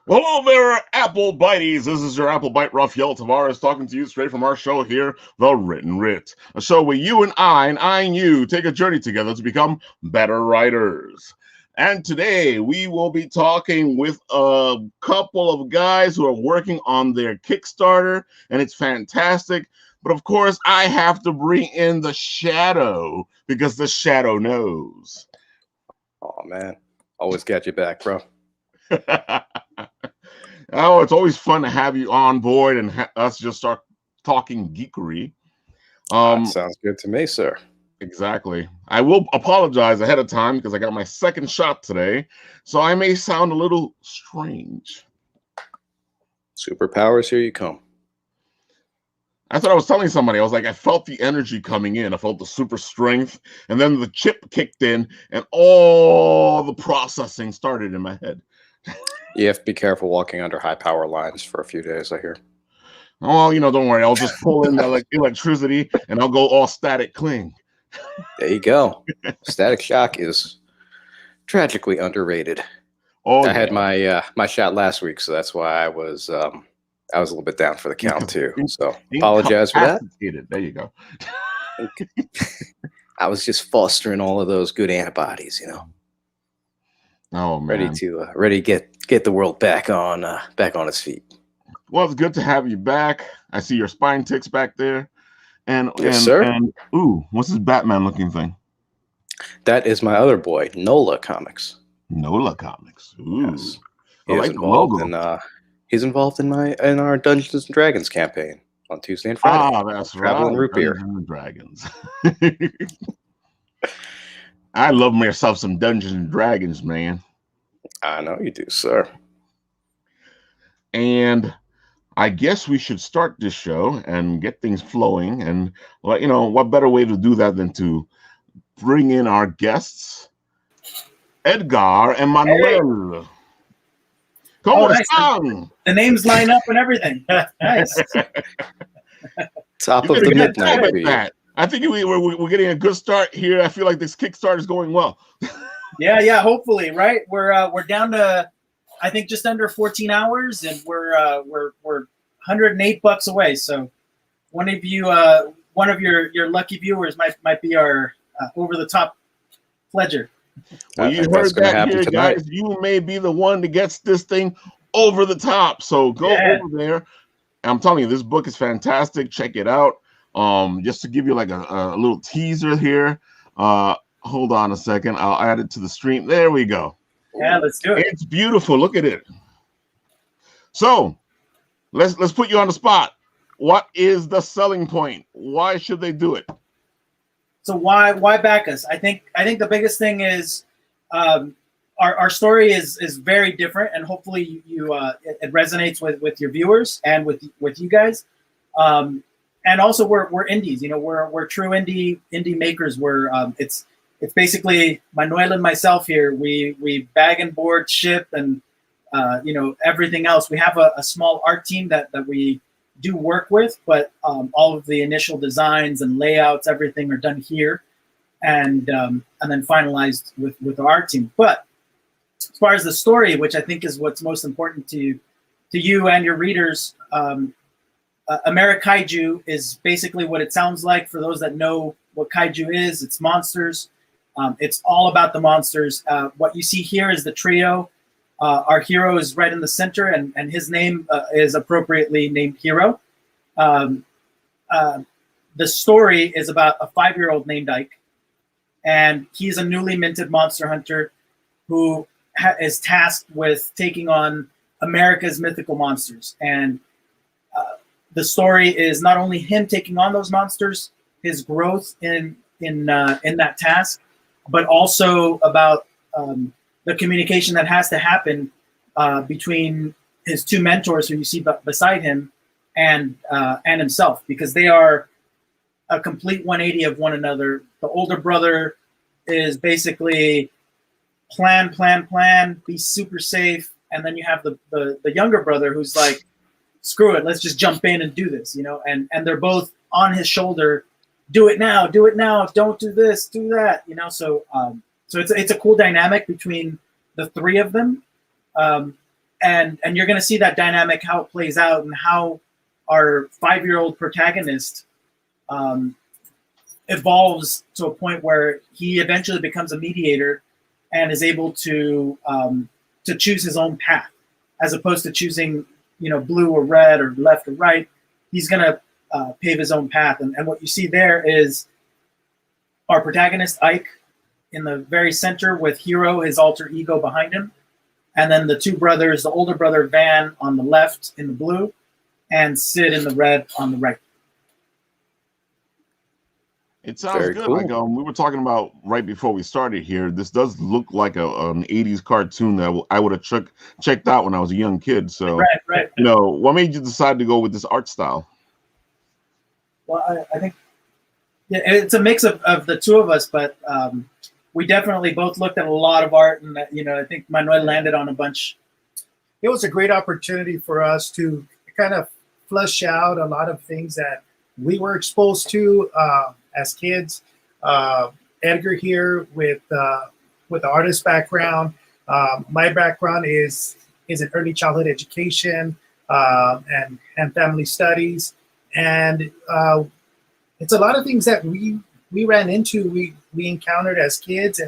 Well, hello there, Apple Bites. This is your Apple Bite Ralf Tavares talking to you straight from our show here, The Writ. A show where you and I and you take a journey together to become better writers. And today we will be talking with a couple of guys who are working on their Kickstarter, and it's fantastic. But of course, I have to bring in the Shadow because the Shadow knows. Oh, man. Always got your back, bro. Oh, it's always fun to have you on board and us just start talking geekery. Sounds good to me, sir. Exactly. I will apologize ahead of time because I got my second shot today, so I may sound a little strange. Superpowers, here you come. I thought I was telling somebody, I was like, I felt the energy coming in. I felt the super strength, and then the chip kicked in, and all the processing started in my head. You have to be careful walking under high power lines for a few days, I hear. Oh, don't worry. I'll just pull in the electricity, and I'll go all static cling. There you go. Static shock is tragically underrated. Oh, I had my shot last week, so that's why I was a little bit down for the count too. So apologize for that. There you go. I was just fostering all of those good antibodies, Oh man, ready to get the world back on its feet. Well, it's good to have you back. I see your spine ticks back there, and yes, sir. And ooh, what's this Batman looking thing? That is my other boy, NOLA Comics. NOLA Comics. Ooh. Yes. He's involved in our Dungeons and Dragons campaign on Tuesday and Friday. Ah, that's Traveling right. Root Beer. Dungeons and Dragons. I love myself some Dungeons and Dragons, man. I know you do, sir. And I guess we should start this show and get things flowing. And what better way to do that than to bring in our guests, Edgar and Manuel. Hey. Nice. The names line up and everything. Nice. Top of the midnight. I think we're getting a good start here. I feel like this Kickstarter is going well. Yeah. Hopefully, right? We're down to, I think, just under 14 hours, and we're $108 away. So one of your lucky viewers might be our over the top pledger. Well, you heard that here, guys. You may be the one that gets this thing over the top. So go over there. I'm telling you, this book is fantastic. Check it out. Just to give you like a little teaser here. Hold on a second. I'll add it to the stream. There we go. Yeah, let's do it. It's beautiful. Look at it. So let's put you on the spot. What is the selling point? Why should they do it? So why back us? I think the biggest thing is our story is very different, and hopefully it resonates with your viewers and with you guys. And also we're indies, we're true indie makers. It's basically Manuel and myself here. We bag and board, ship, and everything else. We have a small art team that we do work with, but all of the initial designs and layouts, everything are done here, and then finalized with our art team. But as far as the story, which I think is what's most important to you and your readers, Amerikaiju is basically what it sounds like. For those that know what kaiju is, it's monsters. It's all about the monsters. What you see here is the trio. Our hero is right in the center, and his name is appropriately named Hero. The story is about a 5-year-old named Ike, and he's a newly minted monster hunter who is tasked with taking on America's mythical monsters. And the story is not only him taking on those monsters, his growth in that task, but also about the communication that has to happen between his two mentors who you see beside him and himself, because they are a complete 180 of one another. The older brother is basically plan, be super safe, and then you have the younger brother who's like, screw it, let's just jump in and do this, and they're both on his shoulder. Do it now, don't do this, do that, So it's a cool dynamic between the three of them. and you're going to see that dynamic, how it plays out, and how our 5-year-old protagonist evolves to a point where he eventually becomes a mediator and is able to choose his own path, as opposed to choosing, blue or red or left or right. He's going to pave his own path. And what you see there is our protagonist, Ike, in the very center, with Hero, his alter ego, behind him. And then the two brothers, the older brother, Van, on the left in the blue, and Sid in the red on the right. It sounds Very good. cool. Like we were talking about right before we started here. This does look like an '80s cartoon that I would have checked out when I was a young kid. So, Right. what made you decide to go with this art style? Well, I think it's a mix of the two of us, but we definitely both looked at a lot of art, and I think Manuel landed on a bunch. It was a great opportunity for us to kind of flush out a lot of things that we were exposed to as kids. Edgar here with the artist background. My background is in early childhood education and family studies, and it's a lot of things that we ran into, we encountered as kids,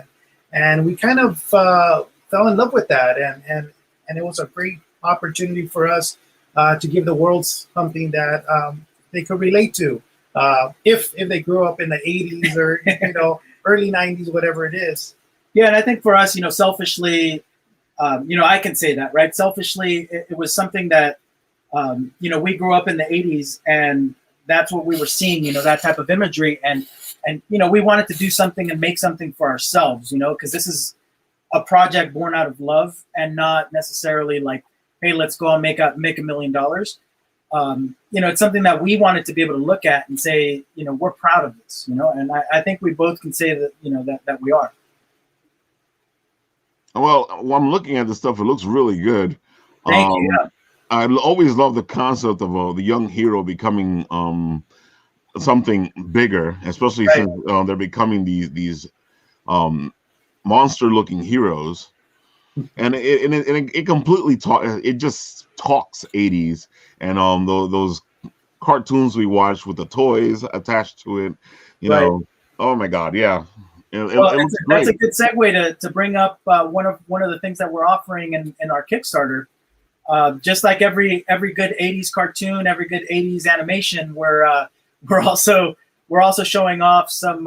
and we kind of fell in love with that, and it was a great opportunity for us to give the world something that they could relate to, if they grew up in the 80s or early 90s, whatever it is. Yeah, and I think for us, selfishly, I can say that, right? Selfishly, it was something that we grew up in the 80s, and that's what we were seeing, that type of imagery, and we wanted to do something and make something for ourselves, because this is a project born out of love and not necessarily like, hey, let's go and make $1 million. It's something that we wanted to be able to look at and say, we're proud of this, and I think we both can say that, that we are. Well, when I'm looking at this stuff, it looks really good. Thank you. Yeah. I always love the concept of the young hero becoming something bigger, especially since they're becoming these monster-looking heroes, and it completely just talks 80s, and those cartoons we watched with the toys attached to it, know. Oh my God, yeah. That's a good segue to bring up one of the things that we're offering in our Kickstarter. Just like every good 80s cartoon, every good 80s animation, we're also showing off some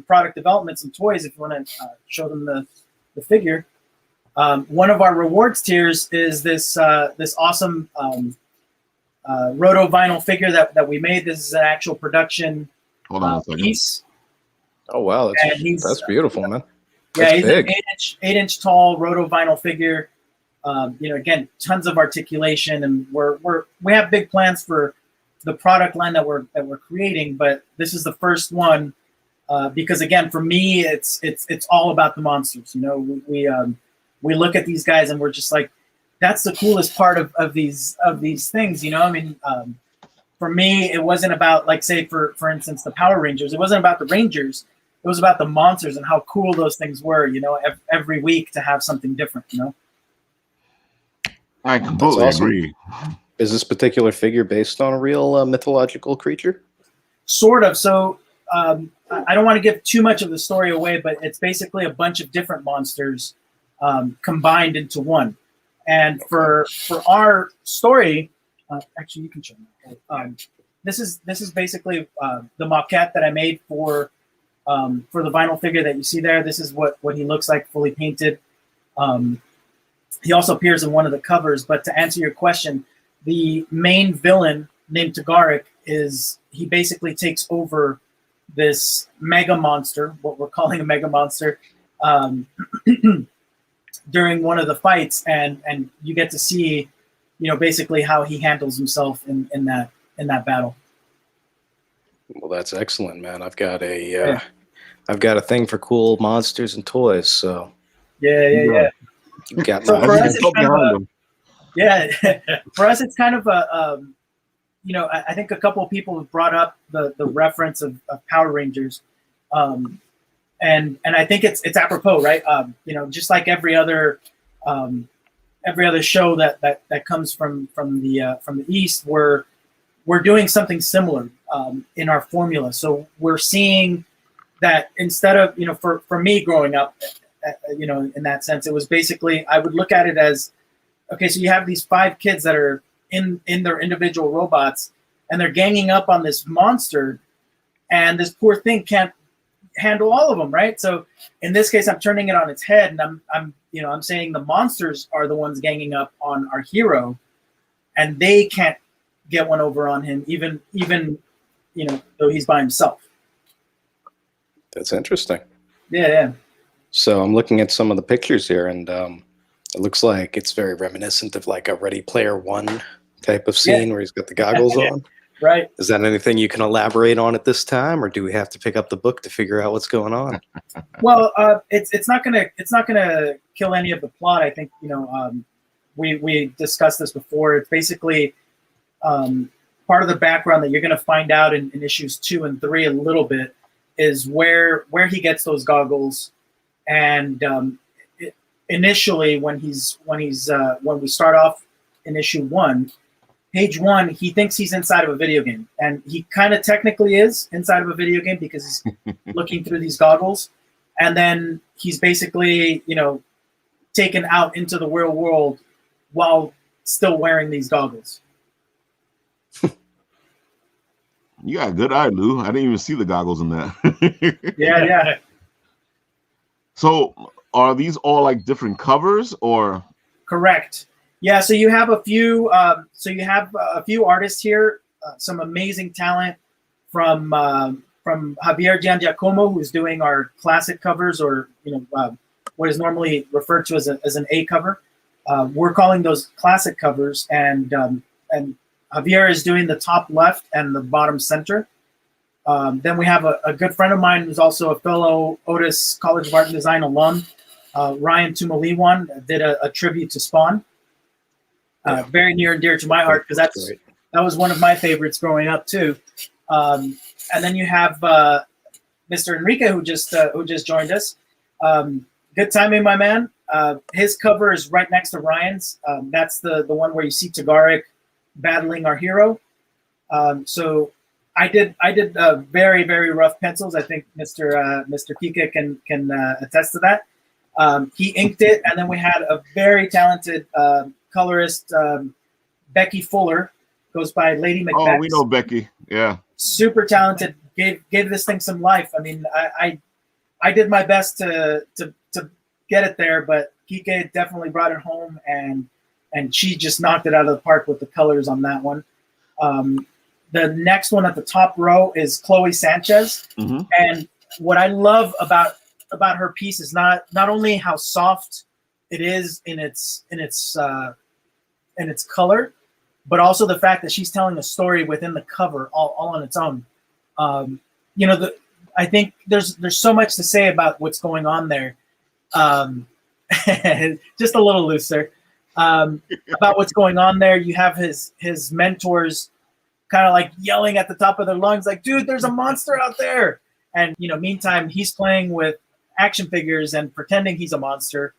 product development, some toys. If you want to show them the figure, one of our rewards tiers is this awesome roto vinyl figure that we made. This is an actual production piece. Oh wow, that's beautiful, man. That's he's big. An 8-inch tall roto vinyl figure. Again, tons of articulation, and we have big plans for the product line that we're creating. But this is the first one because, again, for me, it's all about the monsters. We look at these guys and we're just like, that's the coolest part of these things. For me, it wasn't about, like, say for instance, the Power Rangers. It wasn't about the Rangers. It was about the monsters and how cool those things were. Every week to have something different. I completely agree. Is this particular figure based on a real mythological creature? Sort of. So I don't want to give too much of the story away, but it's basically a bunch of different monsters combined into one. And for our story, actually, you can show me. This is basically the maquette that I made for the vinyl figure that you see there. This is what he looks like, fully painted. He also appears in one of the covers. But to answer your question, the main villain, named Tagarik, he basically takes over this mega monster, what we're calling a mega monster, during one of the fights, and you get to see, basically how he handles himself in that battle. Well, that's excellent, man. I've got a thing for cool monsters and toys, so yeah. You got so for us, it's for us, it's kind of a I think a couple of people have brought up the reference of Power Rangers, and I think it's apropos, right? Just like every other every other show that comes from the East, we're doing something similar in our formula. So we're seeing that instead of, for me growing up, in that sense, it was basically, I would look at it as, okay, so you have these 5 kids that are in their individual robots, and they're ganging up on this monster, and this poor thing can't handle all of them, right? So in this case, I'm turning it on its head, and I'm saying the monsters are the ones ganging up on our hero, and they can't get one over on him, even though he's by himself. That's interesting. Yeah. So I'm looking at some of the pictures here, and it looks like it's very reminiscent of like a Ready Player One type of scene where he's got the goggles on. Right. Is that anything you can elaborate on at this time, or do we have to pick up the book to figure out what's going on? Well, it's not gonna kill any of the plot. I think we discussed this before. It's basically part of the background that you're gonna find out in issues 2 and 3 a little bit is where he gets those goggles, and initially when we start off in issue 1. Page 1, he thinks he's inside of a video game, and he kind of technically is inside of a video game because he's looking through these goggles, and then he's basically, taken out into the real world while still wearing these goggles. You got a good eye, Lou. I didn't even see the goggles in that. Yeah. So are these all like different covers, or? Correct. Yeah, so you have a few. A few artists here, some amazing talent from Javier Giangiacomo, who's doing our classic covers, or what is normally referred to as an A cover. We're calling those classic covers, and Javier is doing the top left and the bottom center. Then we have a good friend of mine who's also a fellow Otis College of Art and Design alum, Ryan Tumaliwan, did a tribute to Spawn. Very near and dear to my heart because that was one of my favorites growing up too. And then you have Mr. Enrique who just joined us. Good timing, my man. His cover is right next to Ryan's. That's the one where you see Tagaric battling our hero. So I did very, very rough pencils. I think Mr. Kike can attest to that. He inked it, and then we had a very talented colorist, Becky Fuller, goes by Lady Macbeth. Oh, we know Becky. Yeah. Super talented. Gave this thing some life. I mean, I did my best to get it there, but Kike definitely brought it home, and she just knocked it out of the park with the colors on that one. The next one at the top row is Chloe Sanchez, and what I love about her piece is not only how soft it is in its color, but also the fact that she's telling a story within the cover all on its own. I think there's so much to say about what's going on there. Just a little looser about what's going on there. You have his mentors kind of like yelling at the top of their lungs, like, "Dude, there's a monster out there!" And meantime, he's playing with action figures and pretending he's a monster,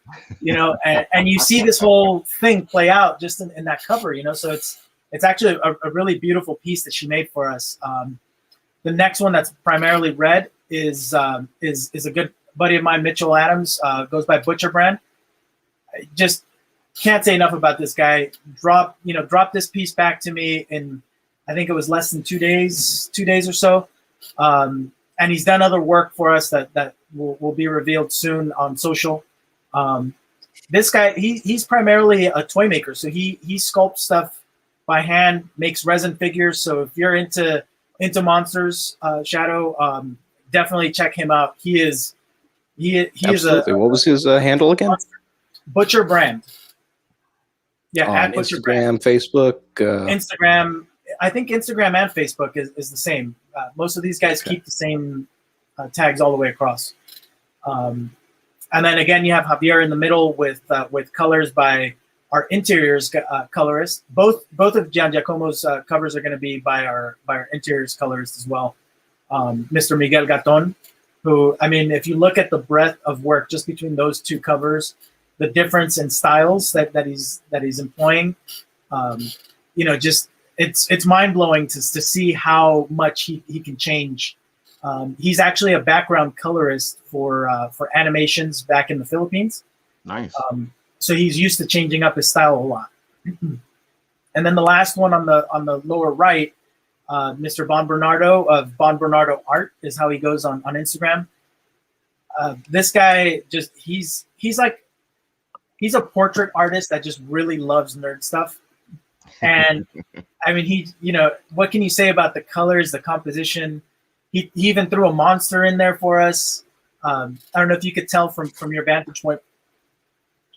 and you see this whole thing play out just in that cover, so it's actually a really beautiful piece that she made for us. The next one that's primarily red is a good buddy of mine, Mitchell Adams, goes by Butcher Brand. I just can't say enough about this guy. Dropped this piece back to me in, I think it was less than 2 days or so. And he's done other work for us that will be revealed soon on social. This guy, he's primarily a toy maker. So he sculpts stuff by hand, makes resin figures. So if you're into monsters, Shadow, definitely check him out. He is Absolutely. What was his handle again? Butcher Brand. Yeah, on Instagram, Facebook. Instagram. I think Instagram and Facebook is the same. Most of these guys keep the same tags all the way across. And then again, you have Javier in the middle with colors by our interiors colorist. Both of Giangiacomo's covers are going to be by our interiors colorist as well. Mr. Miguel Gaton, who, I mean, if you look at the breadth of work just between those two covers, the difference in styles that he's employing. Just it's mind blowing to see how much he can change. He's actually a background colorist for animations back in the Philippines. Nice. So he's used to changing up his style a lot. And then the last one on the lower right, Mr. Bon Bernardo of Bon Bernardo Art is how he goes on Instagram. This guy he's a portrait artist that just really loves nerd stuff. And I mean, what can you say about the colors, the composition? He even threw a monster in there for us. I don't know if you could tell from your vantage point,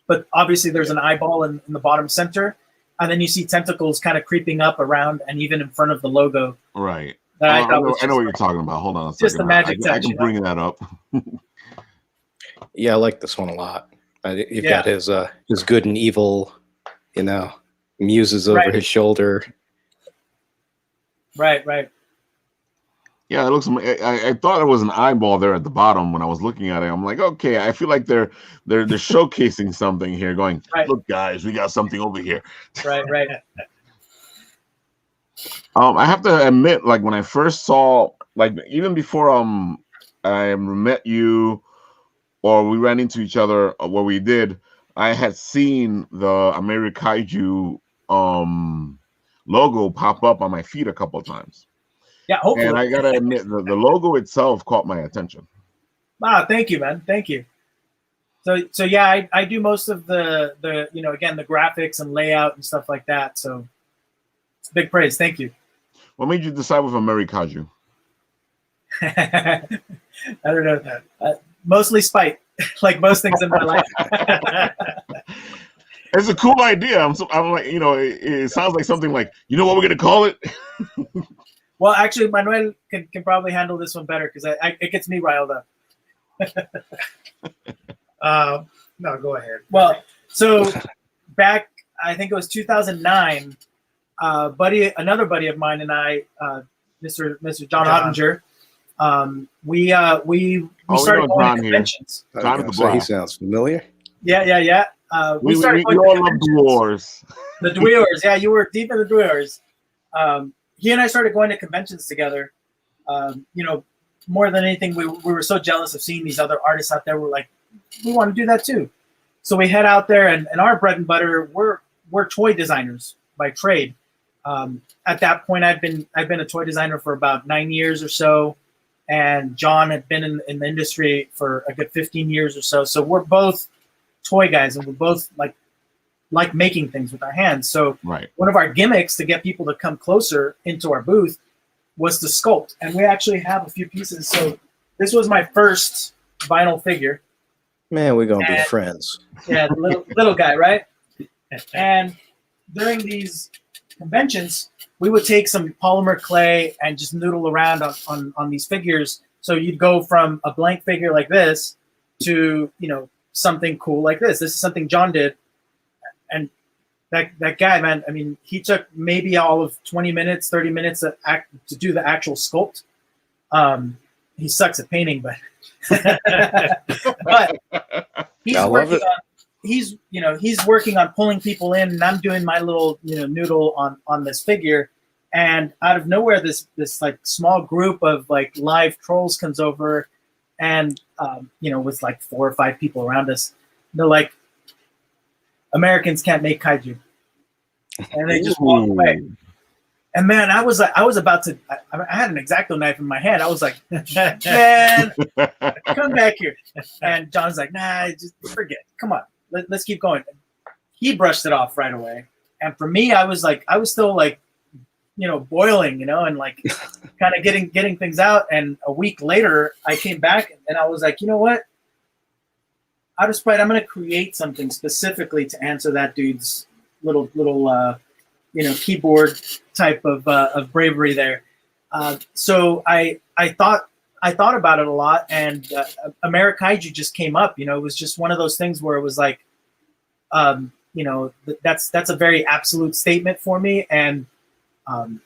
but obviously there's an eyeball in the bottom center, and then you see tentacles kind of creeping up around and even in front of the logo. Right. I know what you're talking about. Hold on a second. Just the magic touch. I can bring that up. Yeah, I like this one a lot. You've got his good and evil, muses over his shoulder. Right. Yeah, it looks. I thought it was an eyeball there at the bottom when I was looking at it. I'm like, okay, I feel like they're showcasing something here. Going, look, guys, we got something over here. Right. I have to admit, like when I first saw, like even before I met you, or we ran into each other, what we did, I had seen the Amerikaiju logo pop up on my feed a couple of times. Yeah, hopefully. And I gotta admit, the logo itself caught my attention. Wow, thank you, man. Thank you. So yeah, I do most of the again, the graphics and layout and stuff like that. So it's big praise. Thank you. What made you decide with Amerikaiju? I don't know. Mostly spite, like most things in my life. It's a cool idea. I'm like, it sounds like something like, what we're gonna call it? Well, actually, Manuel can probably handle this one better because it gets me riled up. No, go ahead. Well, so back, I think it was 2009. Another buddy of mine and I, Mr. John Ottinger, we started going to conventions. He sounds familiar. Yeah. We all love dwarves. The dwarves, yeah, you were deep in the dwarves. He and I started going to conventions together. More than anything, we were so jealous of seeing these other artists out there. We're like, we want to do that too. So we head out there, and our bread and butter, we're toy designers by trade. At that point, I'd been a toy designer for about 9 years or so, and John had been in the industry for a good 15 years or so. So we're both toy guys, and we're both like making things with our hands. So one of our gimmicks to get people to come closer into our booth was to sculpt. And we actually have a few pieces. So this was my first vinyl figure. Man, we're going to be friends. Yeah, the little guy, right? And during these conventions, we would take some polymer clay and just noodle around on these figures. So you'd go from a blank figure like this to, something cool like this. This is something John did. And that guy, man, I mean, he took maybe all of 20 minutes, 30 minutes to do the actual sculpt. He sucks at painting, but he's working on pulling people in, and I'm doing my little noodle on this figure. And out of nowhere, this like small group of like live trolls comes over, and with like 4 or 5 people around us. They're like, Americans can't make kaiju, and they just walk away. And man, I was about to. I had an X-Acto knife in my hand. I was like, man, come back here. And John's like, nah, just forget. Come on, let's keep going. He brushed it off right away. And for me, I was still like, boiling, and like kind of getting things out. And a week later, I came back and I was like, you know what? Out of spite, I'm going to create something specifically to answer that dude's little keyboard type of bravery there. So I thought about it a lot, and Amerikaiju just came up. It was just one of those things where it was like, that's a very absolute statement for me, and I'm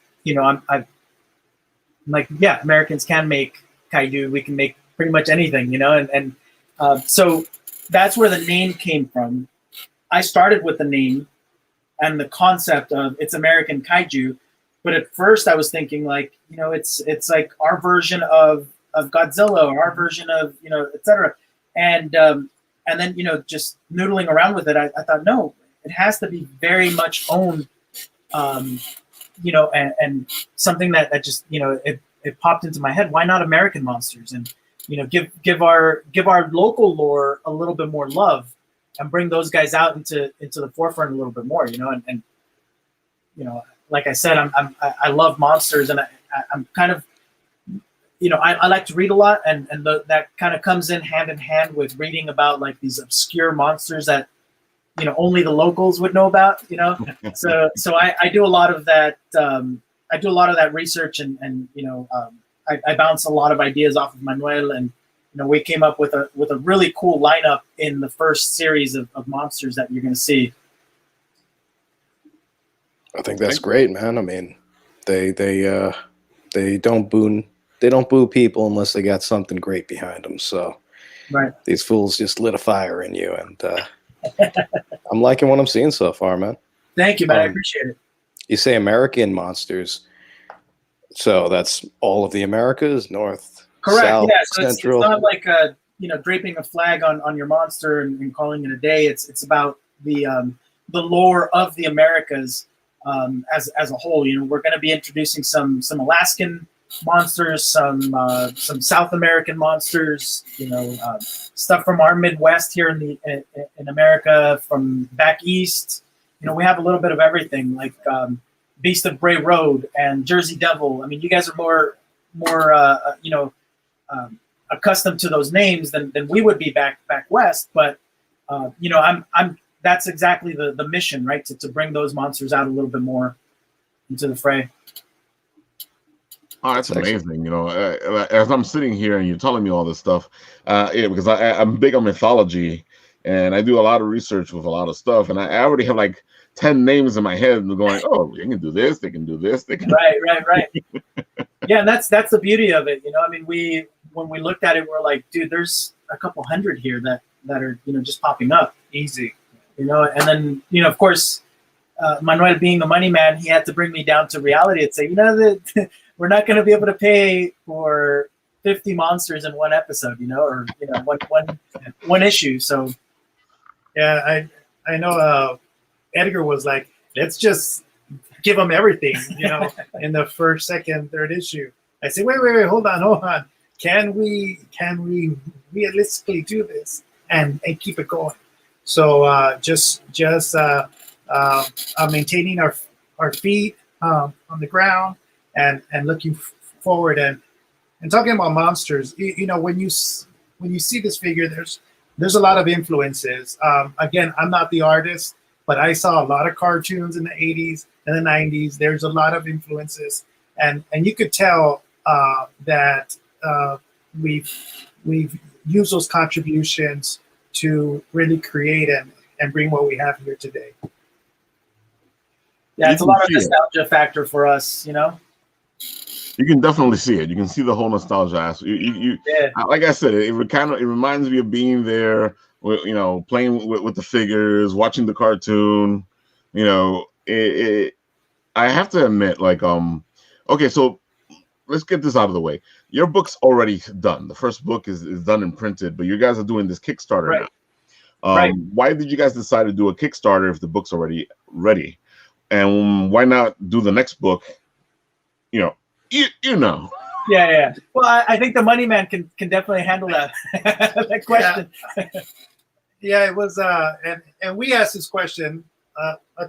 like, yeah, Americans can make kaiju. We can make pretty much anything, and so that's where the name came from. I started with the name and the concept of it's American kaiju, but at first I was thinking like, it's like our version of Godzilla or our version of, et cetera. And then, just noodling around with it, I thought, no, it has to be very much owned, and something that just, it popped into my head. Why not American monsters? And, give our local lore a little bit more love and bring those guys out into the forefront a little bit more, and like I said, I love monsters, and I'm kind of, I like to read a lot, and that kind of comes in hand with reading about like these obscure monsters that only the locals would know about. So I do a lot of that. I do a lot of that research, and I bounce a lot of ideas off of Manuel, and we came up with a really cool lineup in the first series of monsters that you're going to see. I think that's great, man. I mean, they don't boo people unless they got something great behind them. So right. These fools just lit a fire in you, and I'm liking what I'm seeing so far, man. Thank you, man. I appreciate it. You say American monsters, so that's all of the Americas, North, correct, South, yeah. So Central. It's not like draping a flag on your monster and calling it a day. It's about the lore of the Americas as a whole. We're going to be introducing some Alaskan monsters, some South American monsters. Stuff from our Midwest here in America, from back east. We have a little bit of everything, like Beast of Bray Road and Jersey Devil. I mean, you guys are more accustomed to those names than we would be back west. But I'm that's exactly the mission, right? To bring those monsters out a little bit more into the fray. Oh, that's amazing. As I'm sitting here and you're telling me all this stuff, because I'm big on mythology and I do a lot of research with a lot of stuff, and I already have like 10 names in my head and going, oh, they can do this, they can do this, they can. Right. Yeah, and that's the beauty of it. I mean, when we looked at it, we're like, dude, there's a couple hundred here that are just popping up easy. And then of course, Manuel being the money man, he had to bring me down to reality and say, that we're not going to be able to pay for 50 monsters in one episode, or one issue. So yeah, I know Edgar was like, let's just give them everything, in the first, second, third issue. I said, wait, hold on. Can we realistically do this and keep it going? So just maintaining our feet on the ground and looking forward and talking about monsters. When you see this figure, there's a lot of influences. Again, I'm not the artist, but I saw a lot of cartoons in the 80s and the 90s. There's a lot of influences, and you could tell that we've used those contributions to really create and bring what we have here today. Yeah, it's a lot of nostalgia factor for us, You can definitely see it. You can see the whole nostalgia aspect. Yeah. Like I said, it reminds me of being there, playing with the figures, watching the cartoon. I have to admit, okay, so let's get this out of the way. Your book's already done. The first book is done and printed, but you guys are doing this Kickstarter right. now. Right. Why did you guys decide to do a Kickstarter if the book's already ready? And why not do the next book? Yeah. Well, I think the money man can definitely handle that that question. Yeah, it was, and we asked this question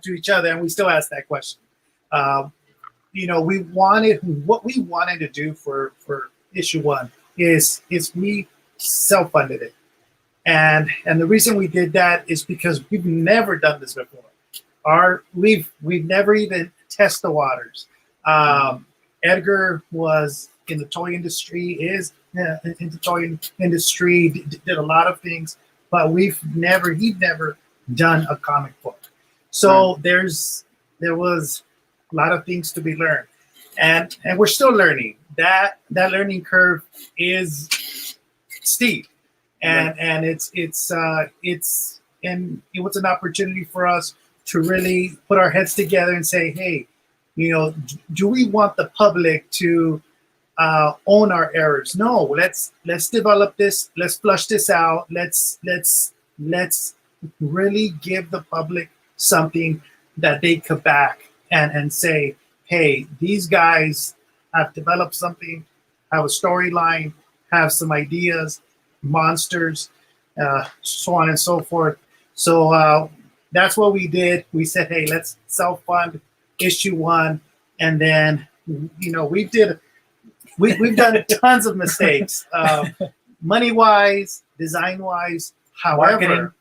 to each other, and we still ask that question. What we wanted to do for issue 1 is we self-funded it, and the reason we did that is because we've never done this before. We've never even tested the waters. Edgar was in the toy industry, is in the toy industry, did a lot of things, but he'd never done a comic book. So there was a lot of things to be learned, and we're still learning. That learning curve is steep, and it's it was an opportunity for us to really put our heads together and say, hey, do we want the public to own our errors? No, let's develop this. Let's flush this out. Let's really give the public something that they could back and say, hey, these guys have developed something, have a storyline, have some ideas, monsters, so on and so forth. So that's what we did. We said, hey, let's self-fund issue 1, and then we've done tons of mistakes, money-wise, design-wise, however,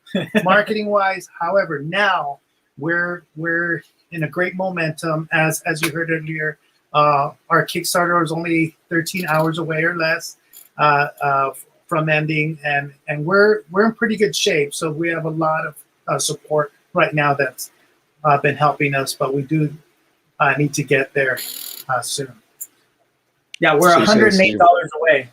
marketing-wise. However, now we're in a great momentum. As you heard earlier, our Kickstarter is only 13 hours away or less from ending, and we're in pretty good shape. So we have a lot of support right now that's been helping us, but we do need to get there soon. Yeah, we're $108 away.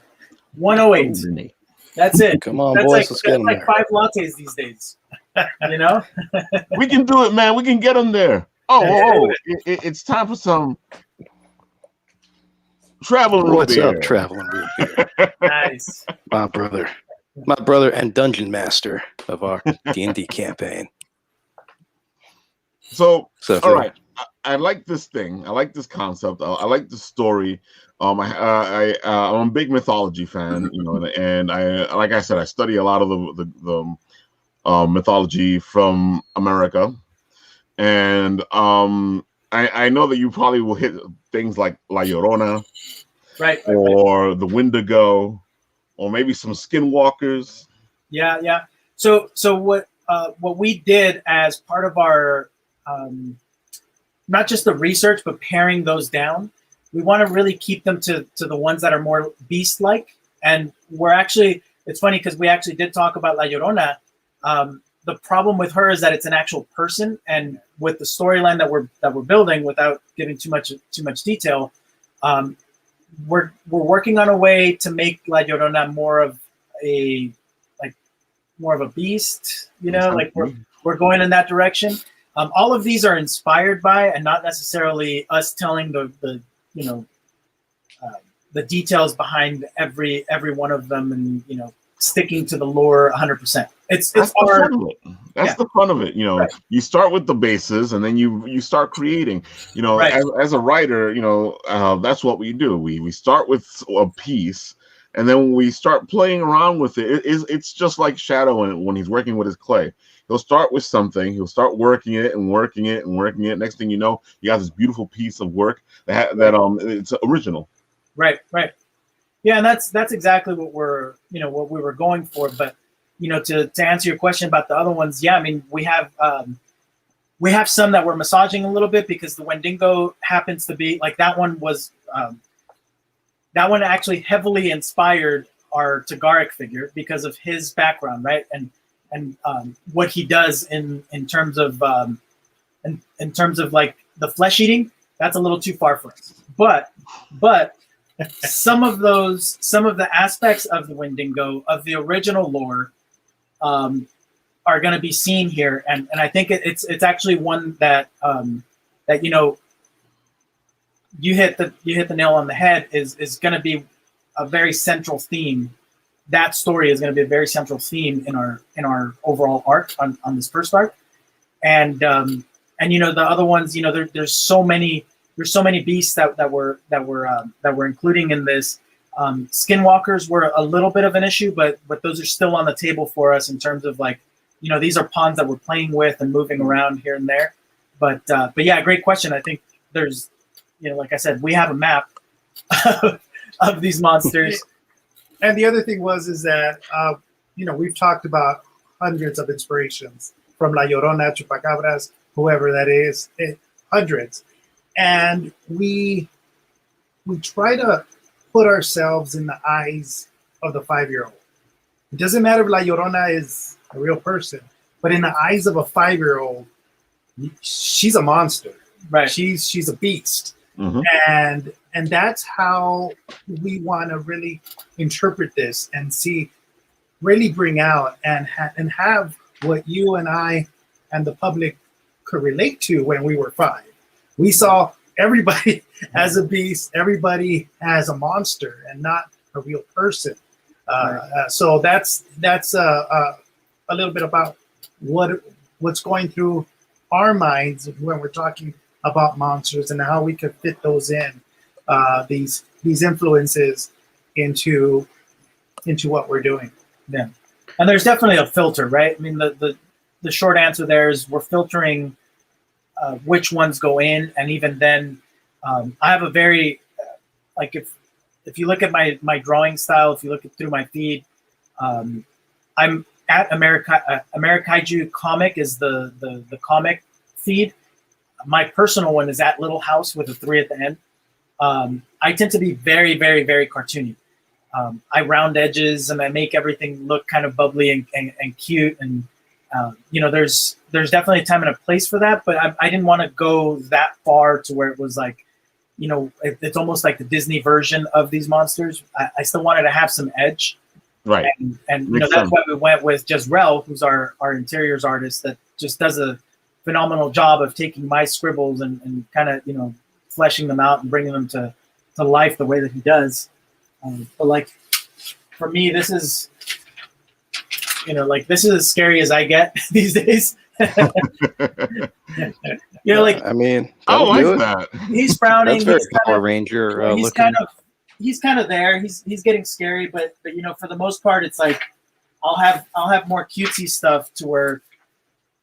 108. That's it. Come on, that's boys, like, let's get that's in like there. 5 lattes these days. You know? We can do it, man. We can get them there. It's time for some traveling root What's beer. up, traveling root beer? Nice. My brother and dungeon master of our D&D campaign. So, So, all right. I like this thing. I like this concept. I like the story. I'm a big mythology fan, and I, like I said, I study a lot of the mythology from America, and I know that you probably will hit things like La Llorona, Right. or the Wendigo, or maybe some skinwalkers. Yeah. So what we did as part of our not just the research, but paring those down, we want to really keep them to the ones that are more beast-like. And it's funny because we actually did talk about La Llorona. The problem with her is that it's an actual person, and with the storyline that we're building, without giving too much detail, we're working on a way to make La Llorona more of a beast. Like we're going in that direction. All of these are inspired by, and not necessarily us telling the details behind every one of them, and sticking to the lore 100%. That's the fun of it. That's the fun of it. Right. You start with the bases, and then you start creating. Right. As a writer, that's what we do. We start with a piece, and then we start playing around with it. It's just like Shadow when he's working with his clay. He'll start with something. He'll start working it and working it and working it. Next thing you know, you got this beautiful piece of work that it's original. Right. Yeah, and that's exactly what we were going for. But to answer your question about the other ones, yeah, I mean we have some that we're massaging a little bit, because the Wendigo happens to be like that one was that one actually heavily inspired our Tagaric figure because of his background, right? And what he does in terms of in terms of like the flesh eating, that's a little too far for us. But some of the aspects of the Wendigo of the original lore are going to be seen here, and I think it's actually one that you hit the nail on the head, is going to be a very central theme. That story is going to be a very central theme in our overall arc on this first arc, and the other ones, there's so many beasts that we're including in this. Skinwalkers were a little bit of an issue, but those are still on the table for us in terms of like, these are pawns that we're playing with and moving around here and there. But yeah, great question. I think there's, like I said, we have a map of these monsters. And the other thing is that we've talked about hundreds of inspirations from La Llorona, Chupacabras, whoever that is, hundreds. And we try to put ourselves in the eyes of the 5-year-old. It doesn't matter if La Llorona is a real person, but in the eyes of a 5-year-old, she's a monster. Right. She's a beast. Mm-hmm. And that's how we want to really interpret this and really bring out and have what you and I and the public could relate to when we were 5. We saw everybody as a beast, everybody as a monster, and not a real person. So that's a little bit about what's going through our minds when we're talking about monsters and how we could fit those in, these influences into what we're doing. Yeah, and there's definitely a filter, right? I mean, the short answer there is we're filtering which ones go in, and even then, I have a very like if you look at my drawing style, if you look through my feed, I'm at Amerikaiju Comic is the comic feed. My personal one is at Little House with a 3 at the end. I tend to be very, very, very cartoony. I round edges and I make everything look kind of bubbly and cute. And, there's definitely a time and a place for that, but I didn't want to go that far to where it was like, it's almost like the Disney version of these monsters. I still wanted to have some edge. Right. And that's why we went with just Ralf, who's our interiors artist that just does a phenomenal job of taking my scribbles and kind of, fleshing them out and bringing them to life the way that he does. But like, for me, this is, this is as scary as I get these days. I mean, I like that. He's frowning. That's very Power Ranger looking. He's kind of there. He's getting scary, but for the most part, it's like I'll have more cutesy stuff to where,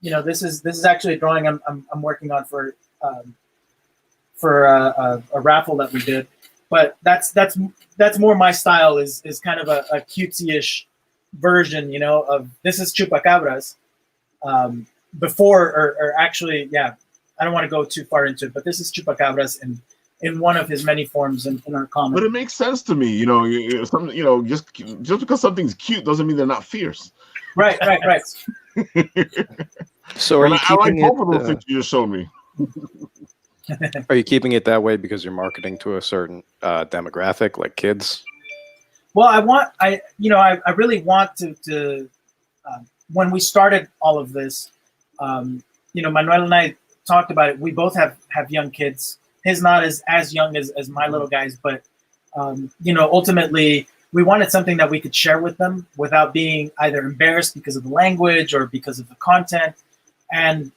this is actually a drawing I'm working on for a raffle that we did. But that's more my style is kind of a cutesy-ish version, of this is Chupacabras. Before or actually, yeah, I don't want to go too far into it, but this is Chupacabras in one of his many forms in our comic. But it makes sense to me, just because something's cute doesn't mean they're not fierce. Right. So are you I like keeping both of those it? things you just showed me. Are you keeping it that way because you're marketing to a certain demographic, like kids? Well, I really want to when we started all of this, Manuel and I talked about it. We both have young kids. His not as young as my little guys, but ultimately we wanted something that we could share with them without being either embarrassed because of the language or because of the content, and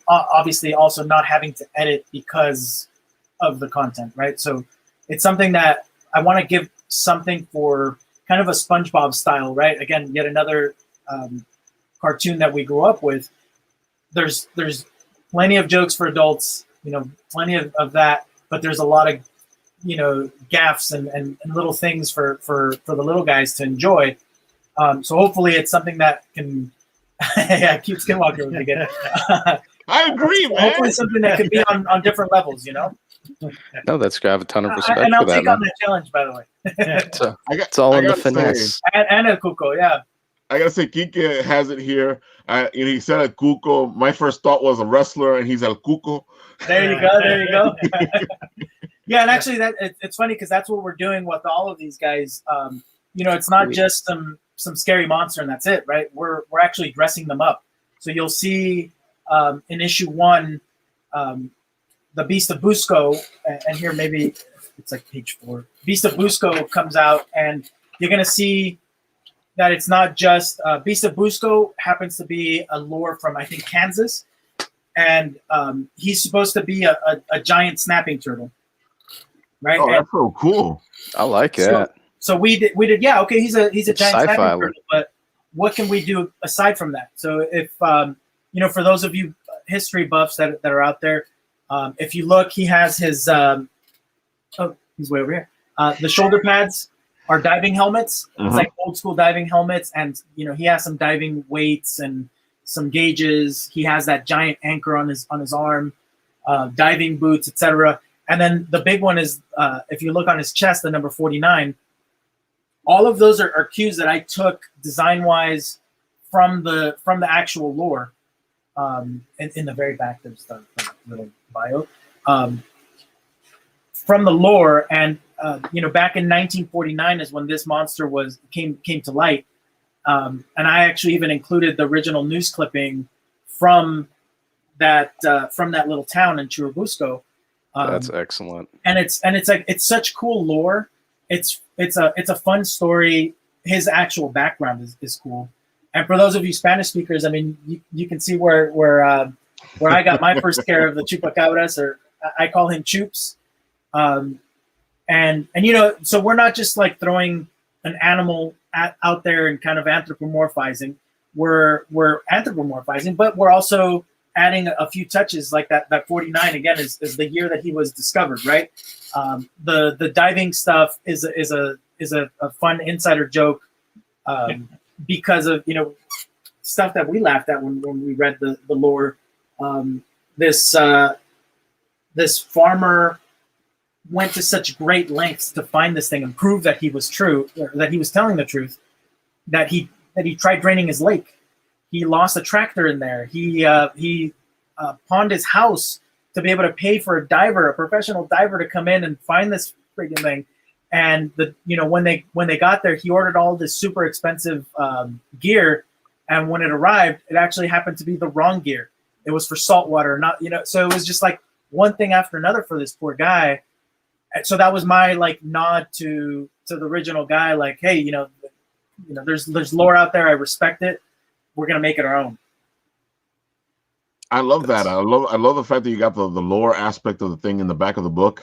obviously also not having to edit because of the content, right? So it's something that I want to give something for kind of a SpongeBob style, right? Again, yet another cartoon that we grew up with. There's plenty of jokes for adults, plenty of that, but there's a lot of, gaffes and little things for the little guys to enjoy. So hopefully it's something that can, yeah, cute Skinwalker would be good. I agree, man. Hopefully something that could be on different levels, No, that's I have a ton of respect and for I'll that. take on the challenge, by the way. It's all in the finesse. And El Cuco, yeah. I gotta say, Kike has it here. He said El Cuco. My first thought was a wrestler, and he's El Cuco. There you go. Yeah, and actually, it's funny because that's what we're doing with all of these guys. It's not just some scary monster and that's it, right? We're actually dressing them up. So you'll see in issue 1, the Beast of Busco, and here maybe it's like page 4. Beast of Busco comes out, and you're gonna see that it's not just Beast of Busco happens to be a lore from, I think, Kansas, and he's supposed to be a giant snapping turtle, right? Oh, that's so cool. I like that. So we did. Yeah, okay. He's a giant snapping sci-fi turtle, but what can we do aside from that? So if for those of you history buffs that are out there, if you look, he has his he's way over here. The shoulder pads are diving helmets. Uh-huh. It's like old school diving helmets, and he has some diving weights and some gauges. He has that giant anchor on his arm, diving boots, etc. And then the big one is if you look on his chest, the number 49. All of those are cues that I took design wise from the actual lore. In the very back, there's the little bio from the lore, and back in 1949 is when this monster came to light. And I actually even included the original news clipping from that little town in Churubusco. That's excellent. And it's like, it's such cool lore. It's a fun story. His actual background is cool. And for those of you Spanish speakers, I mean, you can see where I got my first scare of the chupacabras, or I call him Chups. And you know, so we're not just like throwing an animal out there and kind of anthropomorphizing. We're anthropomorphizing, but we're also adding a few touches, like that 49 again is the year that he was discovered, right? The diving stuff is a fun insider joke because of, you know, stuff that we laughed at when we read the lore. This farmer went to such great lengths to find this thing and prove that he was true, or that he was telling the truth, that he tried draining his lake. He lost a tractor in there. He pawned his house to be able to pay for a professional diver to come in and find this freaking thing. And when they got there, he ordered all this super expensive gear, and when it arrived, it actually happened to be the wrong gear. It was for saltwater, not, you know. So it was just like one thing after another for this poor guy. So that was my like nod to the original guy, like, hey, you know, there's lore out there. I respect it. We're gonna make it our own. I love that. I love the fact that you got the lore aspect of the thing in the back of the book.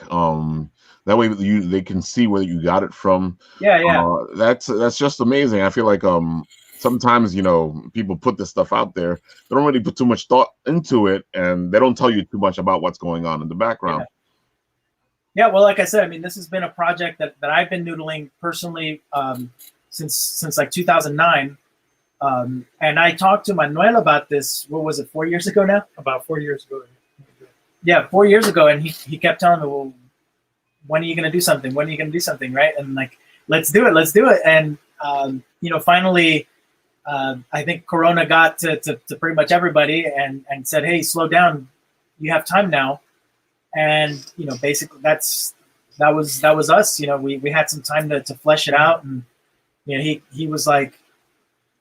That way they can see where you got it from. Yeah. That's just amazing. I feel like sometimes, you know, people put this stuff out there. They don't really put too much thought into it, and they don't tell you too much about what's going on in the background. Yeah, well, like I said, I mean, this has been a project that I've been noodling personally since like 2009. And I talked to Manuel about this, what was it, 4 years ago now? About 4 years ago. Yeah, 4 years ago. And he kept telling me, well, when are you going to do something? When are you going to do something, right? And like, let's do it. And, you know, finally, I think Corona got to pretty much everybody and said, hey, slow down. You have time now. And, you know, basically that was us. You know, we had some time to flesh it out. And, you know, he was like,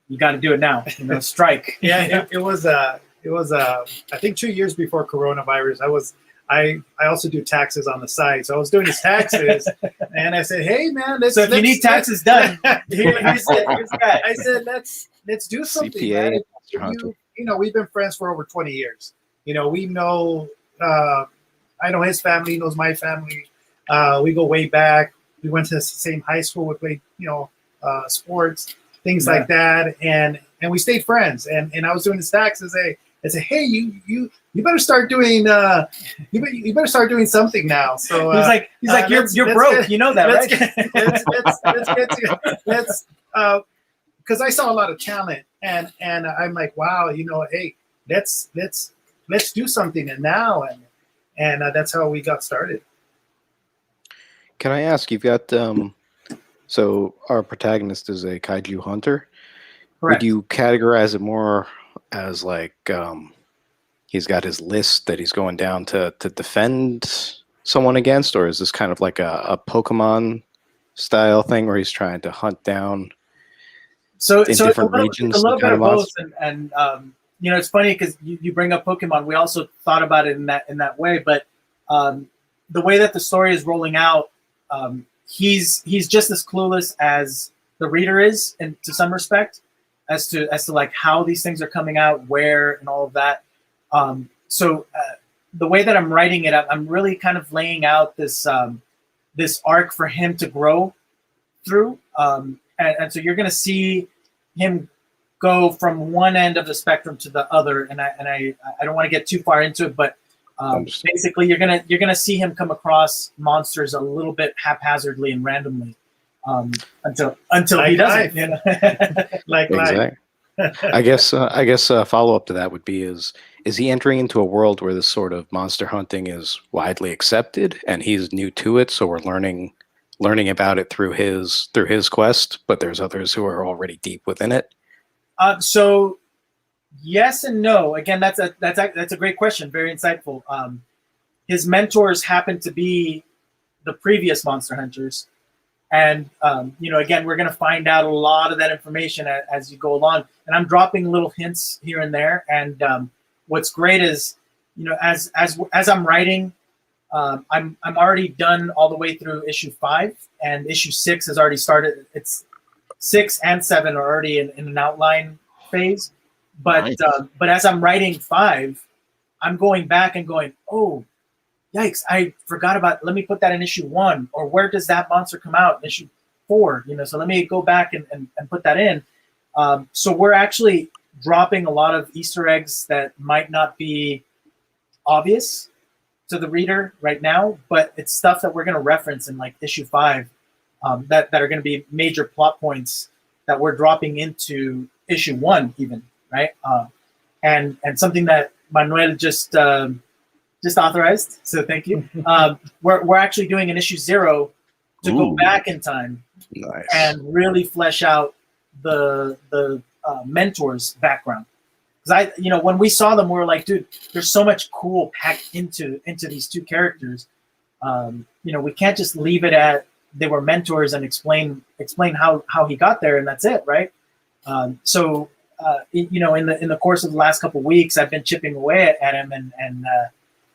you got to do it now, you know, strike. Yeah, it was I think 2 years before coronavirus. I also do taxes on the side, so I was doing his taxes, and I said, hey man, let's. So if you need taxes done, here's the guy. I said, let's do something. CPA, man. You know, we've been friends for over 20 years. You know, we know. I know his family, he knows my family. We go way back. We went to the same high school. We played, you know, sports, things like that, and we stayed friends. And I was doing his taxes. I said, hey, you better start doing you better start doing something now. So he's like you're broke. You know that, right? Let's because I saw a lot of talent, and I'm like, wow, you know, hey, let's do something and that's how we got started. Can I ask, you've got so our protagonist is a kaiju hunter. Correct. Would you categorize it more as like he's got his list that he's going down to defend someone against, or is this kind of like a Pokemon style thing where he's trying to hunt down in different regions? A little bit of both, and you know, it's funny because you bring up Pokemon. We also thought about it in that way, but the way that the story is rolling out, he's just as clueless as the reader is, and to some respect, as to like how these things are coming out, where, and all of that. So the way that I'm writing it, I'm really kind of laying out this arc for him to grow through, and so you're going to see him go from one end of the spectrum to the other, and I don't want to get too far into it, but basically you're gonna see him come across monsters a little bit haphazardly and randomly, until he doesn't. You know? like exactly. I guess a follow up to that would be is he entering into a world where this sort of monster hunting is widely accepted and he's new to it, so we're learning about it through his quest, but there's others who are already deep within it. So yes and no. Again, that's a great question. Very insightful. His mentors happen to be the previous monster hunters, And again, we're going to find out a lot of that information as you go along. And I'm dropping little hints here and there. And what's great is, as I'm writing, I'm already done all the way through issue 5, and issue 6 has already started. It's 6 and 7 are already in an outline phase. But Nice. But as I'm writing 5, I'm going back and going, oh, yikes, I forgot about, let me put that in issue 1, or where does that monster come out in issue 4? So let me go back and put that in. So we're actually dropping a lot of Easter eggs that might not be obvious to the reader right now, but it's stuff that we're going to reference in like issue 5 that are going to be major plot points that we're dropping into issue 1 even, right? And something that Manuel just authorized, so thank you. We're actually doing an issue 0 to go back in time and really flesh out the mentor's background. Because when we saw them, we were like, dude, there's so much cool packed into these 2 characters. We can't just leave it at they were mentors and explain how he got there and that's it, right? So in the course of the last couple of weeks, I've been chipping away at him, and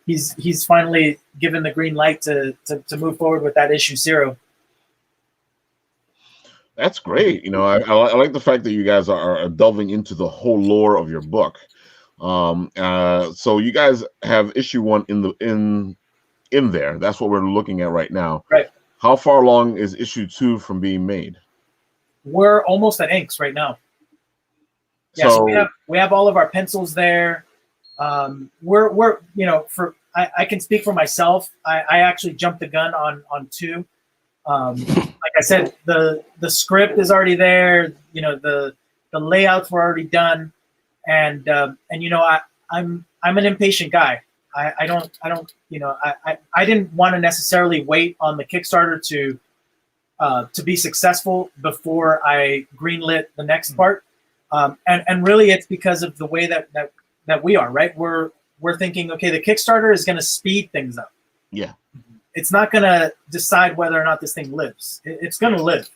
he's finally given the green light to move forward with that issue 0. That's great. I like the fact that you guys are delving into the whole lore of your book. So you guys have issue 1 in there. That's what we're looking at right now. Right. How far along is issue 2 from being made? We're almost at inks right now. Yeah, so we have all of our pencils there. We're I can speak for myself. I actually jumped the gun on 2. Like I said, the script is already there. The layouts were already done, and I'm an impatient guy. I didn't want to necessarily wait on the Kickstarter to be successful before I greenlit the next part. And really, it's because of the way that we are, right? We're thinking, okay, the Kickstarter is going to speed things up. Yeah. It's not going to decide whether or not this thing lives. It's going to live.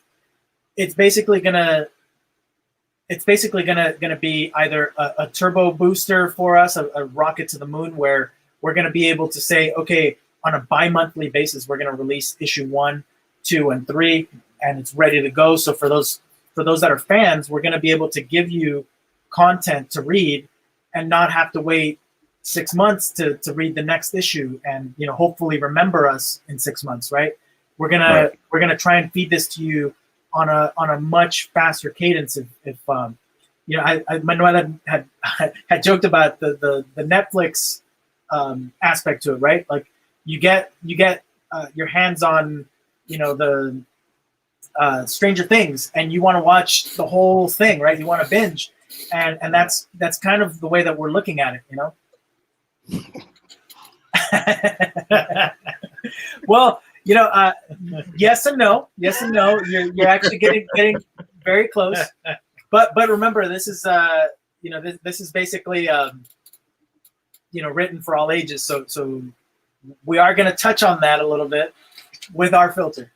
It's basically going to be either a turbo booster for us, a rocket to the moon, where we're going to be able to say, okay, on a bi-monthly basis, we're going to release issue 1, 2, and 3, and it's ready to go. So for those that are fans, we're going to be able to give you content to read and not have to wait 6 months to read the next issue and hopefully remember us in 6 months, right? We're gonna try and feed this to you on a much faster cadence. If Manuel had joked about the Netflix aspect to it, right? Like you get your hands on the Stranger Things, and you want to watch the whole thing, right? You want to binge, and that's kind of the way that we're looking at it, Well, yes and no. You're actually getting very close, but remember, this is this is basically written for all ages. So we are going to touch on that a little bit with our filter.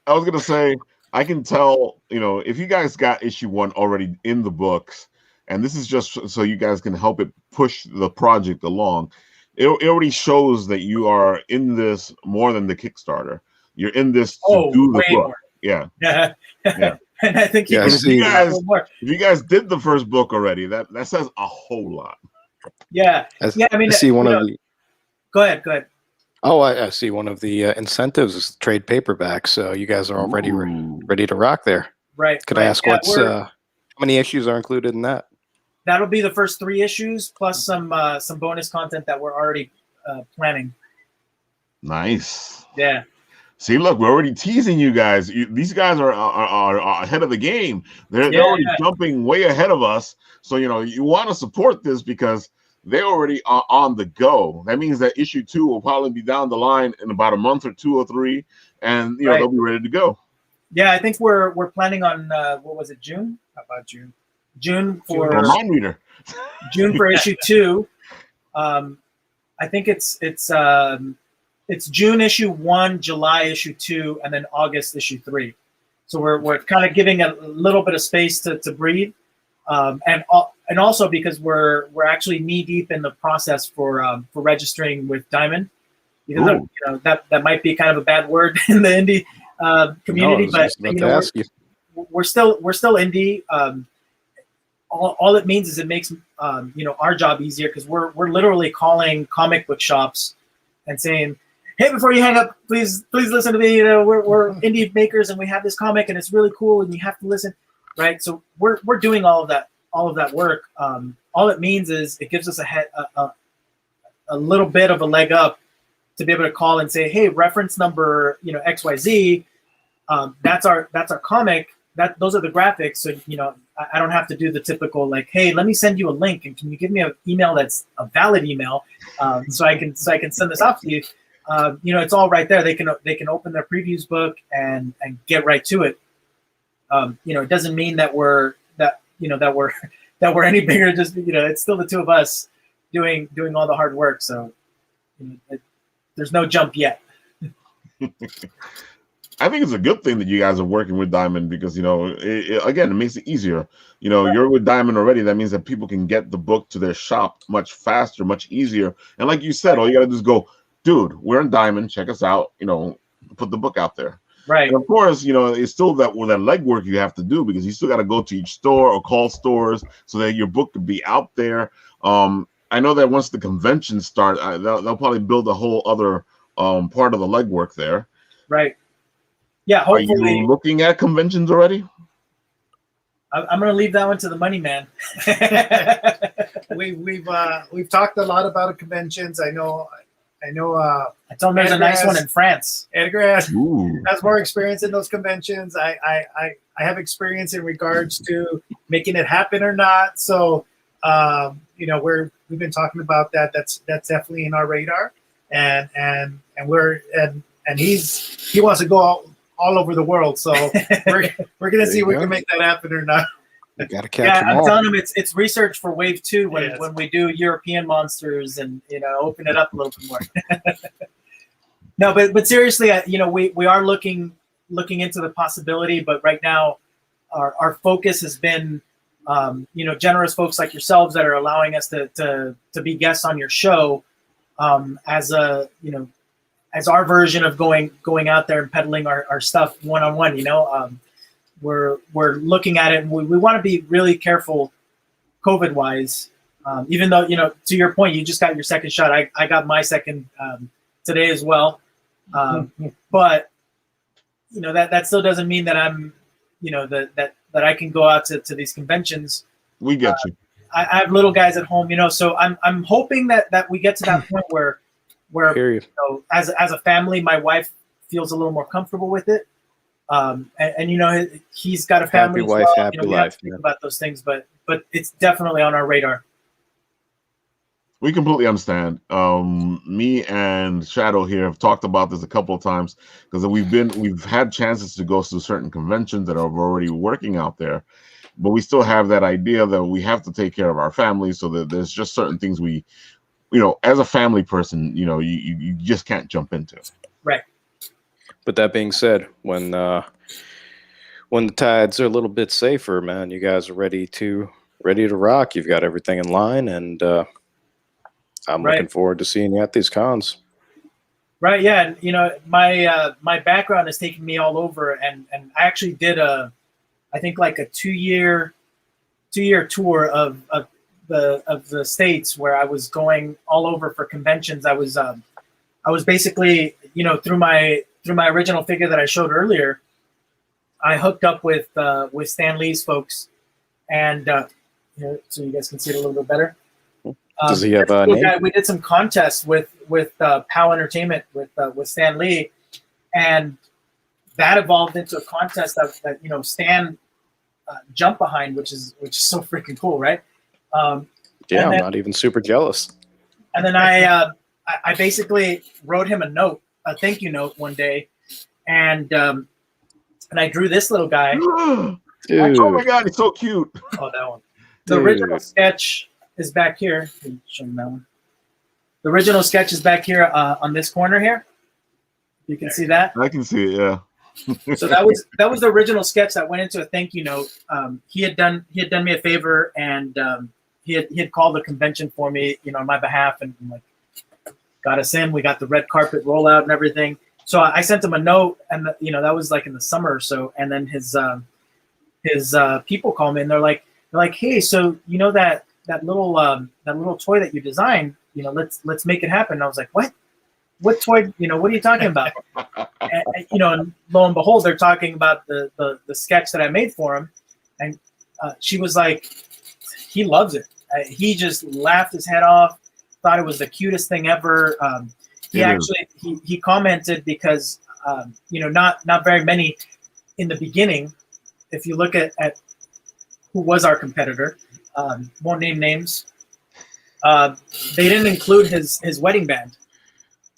I was gonna say, I can tell, if you guys got issue 1 already in the books, and this is just so you guys can help it push the project along, it already shows that you are in this more than the Kickstarter. You're in this to do the book. More. Yeah. Yeah. And I think if you guys did the first book already, that says a whole lot. Yeah. I mean, I see one of the. Go ahead. Oh, I see one of the incentives is trade paperback. So you guys are already ready to rock there. Right. Could I ask how many issues are included in that? That'll be the first 3 issues plus some bonus content that we're already planning. Nice. Yeah. See, look, we're already teasing you guys. These guys are ahead of the game. They're already jumping way ahead of us. So you want to support this because they're already on the go. That means that issue 2 will probably be down the line in about a month or 2 or 3, and they'll be ready to go. Yeah, I think we're planning on what was it, June? How about June? June for mind reader. June for issue 2. I think it's it's June issue 1, July issue 2, and then August issue 3. So we're kind of giving a little bit of space to breathe, and also because we're actually knee deep in the process for registering with Diamond. Even though that might be kind of a bad word in the indie community, but we're still indie. All it means is it makes our job easier, because we're literally calling comic book shops and saying, hey, before you hang up, please listen to me. We're indie makers and we have this comic and it's really cool and you have to listen, right? So we're doing all of that work. All it means is it gives us a little bit of a leg up to be able to call and say, hey, reference number XYZ. That's our comic. Those are the graphics. So I don't have to do the typical like, hey, let me send you a link and can you give me an email that's a valid email, so I can send this off to you. It's all right there. They can open their previews book and get right to it. It doesn't mean that we're any bigger. Just it's still the two of us doing all the hard work. So there's no jump yet. I think it's a good thing that you guys are working with Diamond, because it makes it easier. You're with Diamond already. That means that people can get the book to their shop much faster, much easier. And like you said, all you got to do is go, dude, we're in Diamond. Check us out. Put the book out there. Right. And of course, it's still that legwork you have to do, because you still got to go to each store or call stores so that your book could be out there. I know that once the conventions start, they'll probably build a whole other part of the legwork there. Right. Yeah. Hopefully. Are you looking at conventions already? I'm going to leave that one to the money man. We've talked a lot about conventions. I know. I told him there's a nice one in France. Edgar has more experience in those conventions. I have experience in regards to making it happen or not. So we've been talking about that. That's definitely in our radar. And he wants to go all over the world. So we're gonna see if we can make that happen or not. You gotta catch them all. I'm telling him it's research for wave 2 when we do European monsters and open it up a little bit more. No, but seriously, we are looking into the possibility, but right now our focus has been generous folks like yourselves that are allowing us to be guests on your show, as our version of going out there and peddling our stuff one-on-one. We're looking at it, and we want to be really careful COVID wise, even though, to your point, you just got your second shot. I got my second today as well. But that still doesn't mean that I'm, that I can go out to these conventions. We get you. I have little guys at home, so I'm hoping that we get to that point where as a family, my wife feels a little more comfortable with it. And he's got a family. Happy wife, happy we life. have to think about those things, but it's definitely on our radar. We completely understand. Me and Shadow here have talked about this a couple of times, because we've had chances to go to certain conventions that are already working out there, but we still have that idea that we have to take care of our families, so that there's just certain things we, as a family person, you just can't jump into. Right. But that being said, when the tides are a little bit safer, man, you guys are ready to rock. You've got everything in line, and I'm looking forward to seeing you at these cons. Right. Yeah. And, my background has taken me all over, and I actually did I think like a 2-year tour of the States, where I was going all over for conventions. I was basically, through my original figure that I showed earlier, I hooked up with Stan Lee's folks, and so you guys can see it a little bit better. Does he have a name? We did some contests with POW Entertainment with Stan Lee, and that evolved into a contest that Stan jumped behind, which is so freaking cool, right? I'm not even super jealous. And then I basically wrote him a thank you note one day, and I drew this little guy. Dude. Oh my God, he's so cute. Oh, that one. The original sketch is back here. Show me that one. The original sketch is back here on this corner here. You can see that. I can see it. Yeah. So that was the original sketch that went into a thank you note. He had done me a favor, and he had called the convention for me, on my behalf, and like got us in. We got the red carpet rollout and everything. So I sent him a note, and that was like in the summer or so. And then his people call me, and they're like, hey, so that little toy that you designed, let's make it happen. And I was like, what toy? What are you talking about? And lo and behold, they're talking about the sketch that I made for him, and she was like, he loves it. He just laughed his head off, thought it was the cutest thing ever. He commented because not very many in the beginning. If you look at who was our competitor, won't name names. They didn't include his wedding band.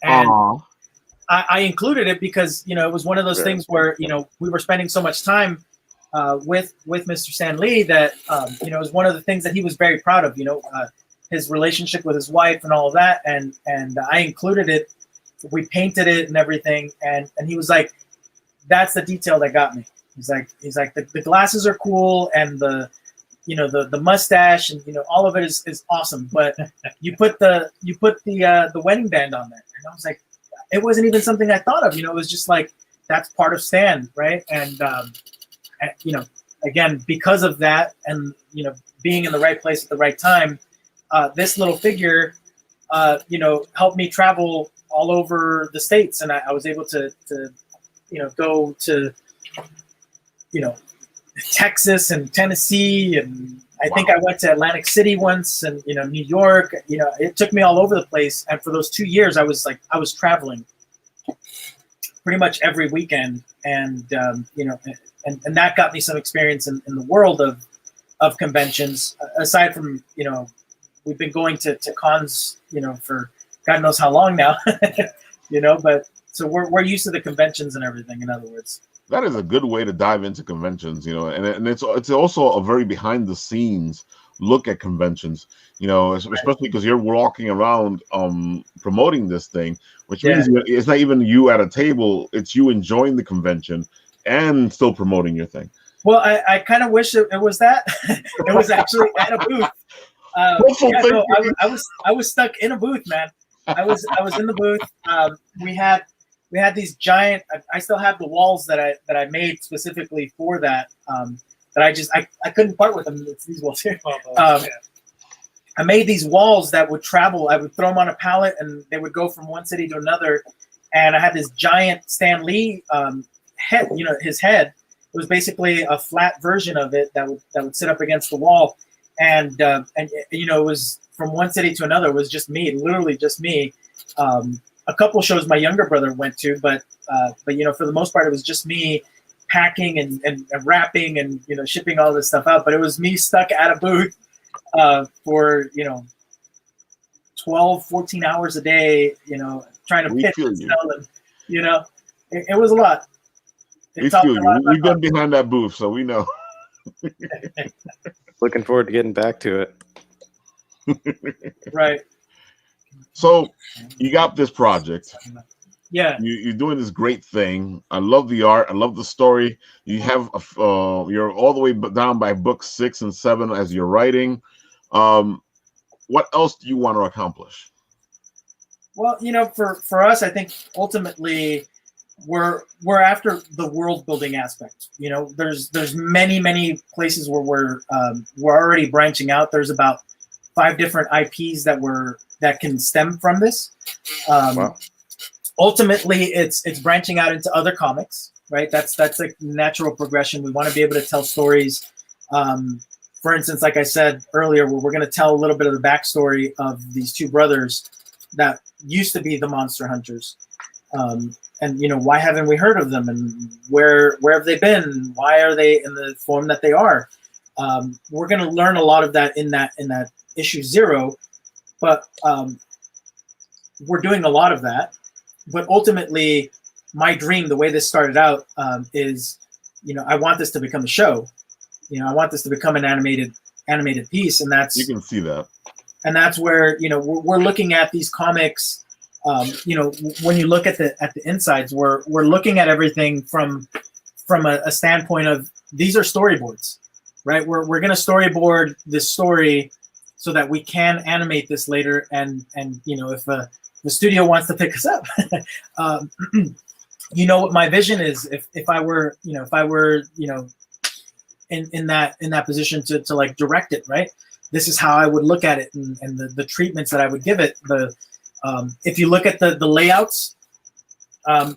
And I included it because it was one of those things where we were spending so much time with Mr. Stan Lee that it was one of the things that he was very proud of. His relationship with his wife and all of that, and I included it. We painted it and everything, and he was like, "That's the detail that got me." He's like the glasses are cool, and the mustache, and all of it is awesome. But you put the wedding band on there, and I was like, it wasn't even something I thought of. It was just like that's part of Stan, right? And again, because of that, and being in the right place at the right time, this little figure, helped me travel all over the states, and I was able to go to Texas and Tennessee, and I think I went to Atlantic City once, and New York. It took me all over the place. And for those 2 years, I was traveling pretty much every weekend, and and that got me some experience in the world of conventions. Aside from we've been going to cons for God knows how long now, but so we're used to the conventions and everything. In other words. That is a good way to dive into conventions, and it's also a very behind the scenes look at conventions, especially because you're walking around promoting this thing, which means it's not even you at a table, it's you enjoying the convention and still promoting your thing. Well, I kind of wish it was that. It was actually at a booth. I was stuck in a booth, man. I was in the booth. We had these giant. I still have the walls that I made specifically for that. That I couldn't part with them. It's these walls here. I made these walls that would travel. I would throw them on a pallet, and they would go from one city to another. And I had this giant Stan Lee head. His head. It was basically a flat version of it that would sit up against the wall, and it was from one city to another. It was just me, literally just me. A couple shows my younger brother went to, but for the most part, it was just me packing and wrapping and shipping all this stuff out. But it was me stuck at a booth for 12, 14 hours a day, trying to pitch and sell, and it was a lot. We feel you. We've been behind that booth, so we know. Looking forward to getting back to it. Right. So you got this project. Yeah. You're doing this great thing. I love the art. I love the story. You have you're all the way down by book 6 and 7 as you're writing. What else do you want to accomplish? Well, for us, I think ultimately we're after the world building aspect. There's many places where we're already branching out. There's about 5 different IPs that can stem from this. Wow. Ultimately, it's branching out into other comics, right? That's a natural progression. We want to be able to tell stories. For instance, like I said earlier, we're going to tell a little bit of the backstory of these 2 brothers that used to be the monster hunters. And why haven't we heard of them, and where have they been? Why are they in the form that they are? We're going to learn a lot of that in that issue 0, but we're doing a lot of that. But ultimately, my dream, the way this started out, is, I want this to become a show. I want this to become an animated piece, and that's, you can see that. And that's where we're looking at these comics when you look at the insides, we're looking at everything from a standpoint of these are storyboards, right? We're going to storyboard this story so that we can animate this later, and if the studio wants to pick us up, what my vision is. If I were in that position to like direct it, right? This is how I would look at it, and the treatments that I would give it. If you look at the layouts,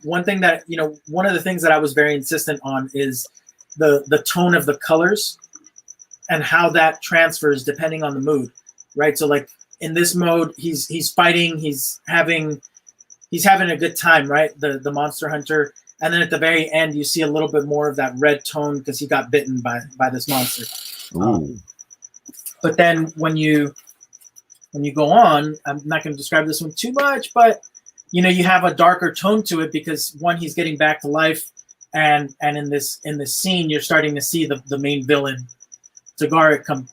one thing that one of the things that I was very insistent on is the tone of the colors and how that transfers depending on the mood, right? So like in this mode, he's fighting, he's having a good time, right? The monster hunter, and then at the very end, you see a little bit more of that red tone because he got bitten by this monster. But then when you go on, I'm not going to describe this one too much, but you have a darker tone to it because one, he's getting back to life, and in this scene, you're starting to see the main villain, Tagarik, come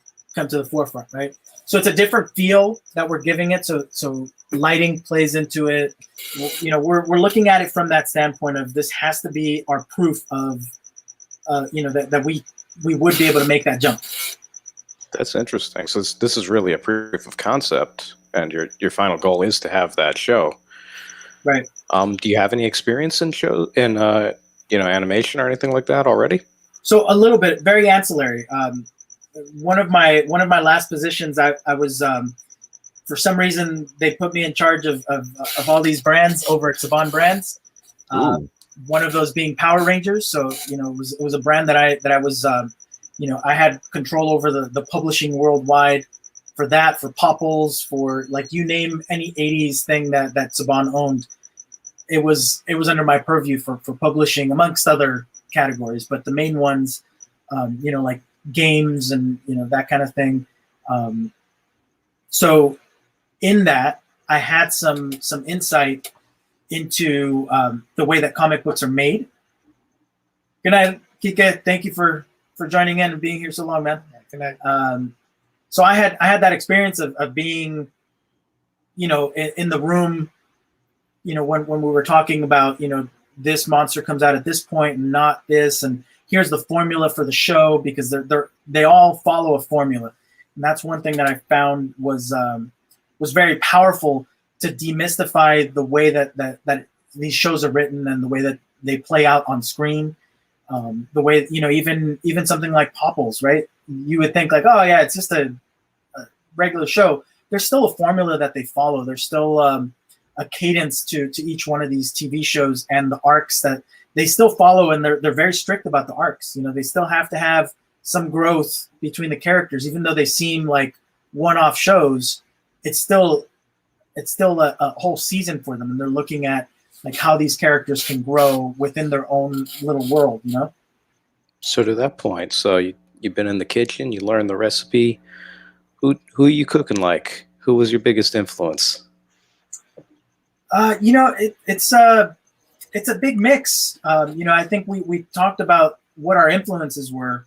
to the forefront, right? So it's a different feel that we're giving it. So lighting plays into it. We're looking at it from that standpoint of this has to be our proof of, that we would be able to make that jump. That's interesting. So this is really a proof of concept, and your final goal is to have that show. Right. Do you have any experience in animation or anything like that already? So a little bit, very ancillary. One of my last positions, I was for some reason they put me in charge of all these brands over at Saban Brands. One of those being Power Rangers. So it was a brand that I was I had control over the publishing worldwide for that, for Popples, for like you name any 80s thing that Saban owned. It was under my purview for publishing amongst other categories, but the main ones, like games and that kind of thing. So in that, I had some insight into the way that comic books are made. Good night, Kike. Thank you for joining in and being here so long, man. Good night. So I had that experience of being, in the room, when we were talking about, this monster comes out at this point and not this, and here's the formula for the show, because they all follow a formula. And that's one thing that I found was very powerful to demystify the way that these shows are written and the way that they play out on screen. The way, even something like Popples, right? You would think like, oh yeah, it's just a regular show. There's still a formula that they follow. There's still a cadence to each one of these TV shows, and the arcs that they still follow, and they're very strict about the arcs. They still have to have some growth between the characters, even though they seem like one-off shows. It's still a whole season for them, and they're looking at like how these characters can grow within their own little world, So to that point, so you've been in the kitchen, you learned the recipe. Who are you cooking like? Who was your biggest influence? It's a big mix. I think we talked about what our influences were.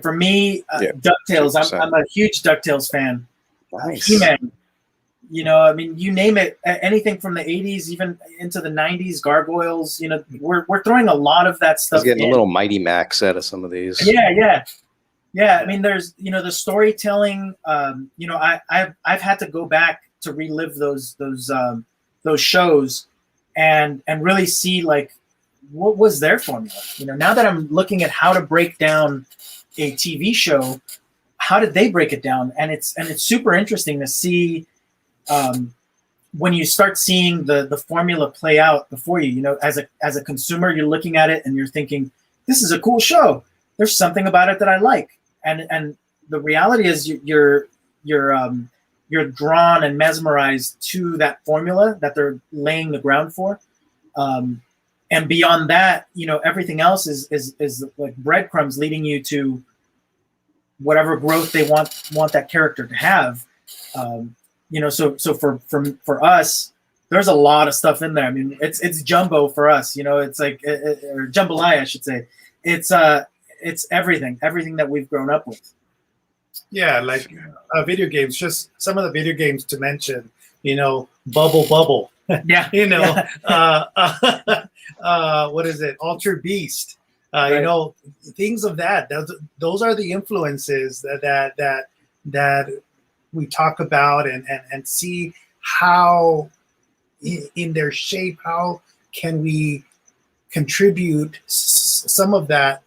For me, DuckTales. I'm a huge DuckTales fan. Nice. He-Man. You name it. Anything from the 80s, even into the 90s. Gargoyles. We're throwing a lot of that stuff. He's getting a little Mighty Max out of some of these. Yeah. There's the storytelling. I've had to go back to relive those shows and really see like what was their formula. Now that I'm looking at how to break down a TV show, how did they break it down? And it's super interesting to see when you start seeing the formula play out before you. As a consumer, you're looking at it and you're thinking, this is a cool show. There's something about it that I like. And the reality is you're drawn and mesmerized to that formula that they're laying the ground for. And beyond that, everything else is like breadcrumbs leading you to whatever growth they want that character to have. So for us, there's a lot of stuff in there. I mean, it's jumbo for us, it's like, or jambalaya, I should say. It's everything that we've grown up with. Yeah, like video games, just some of the video games to mention, Bubble Bubble. Yeah. You know, Yeah. what is it? Ultra Beast. Right. You know, things of that. Those are the influences that we talk about and see how in their shape, how can we contribute some of that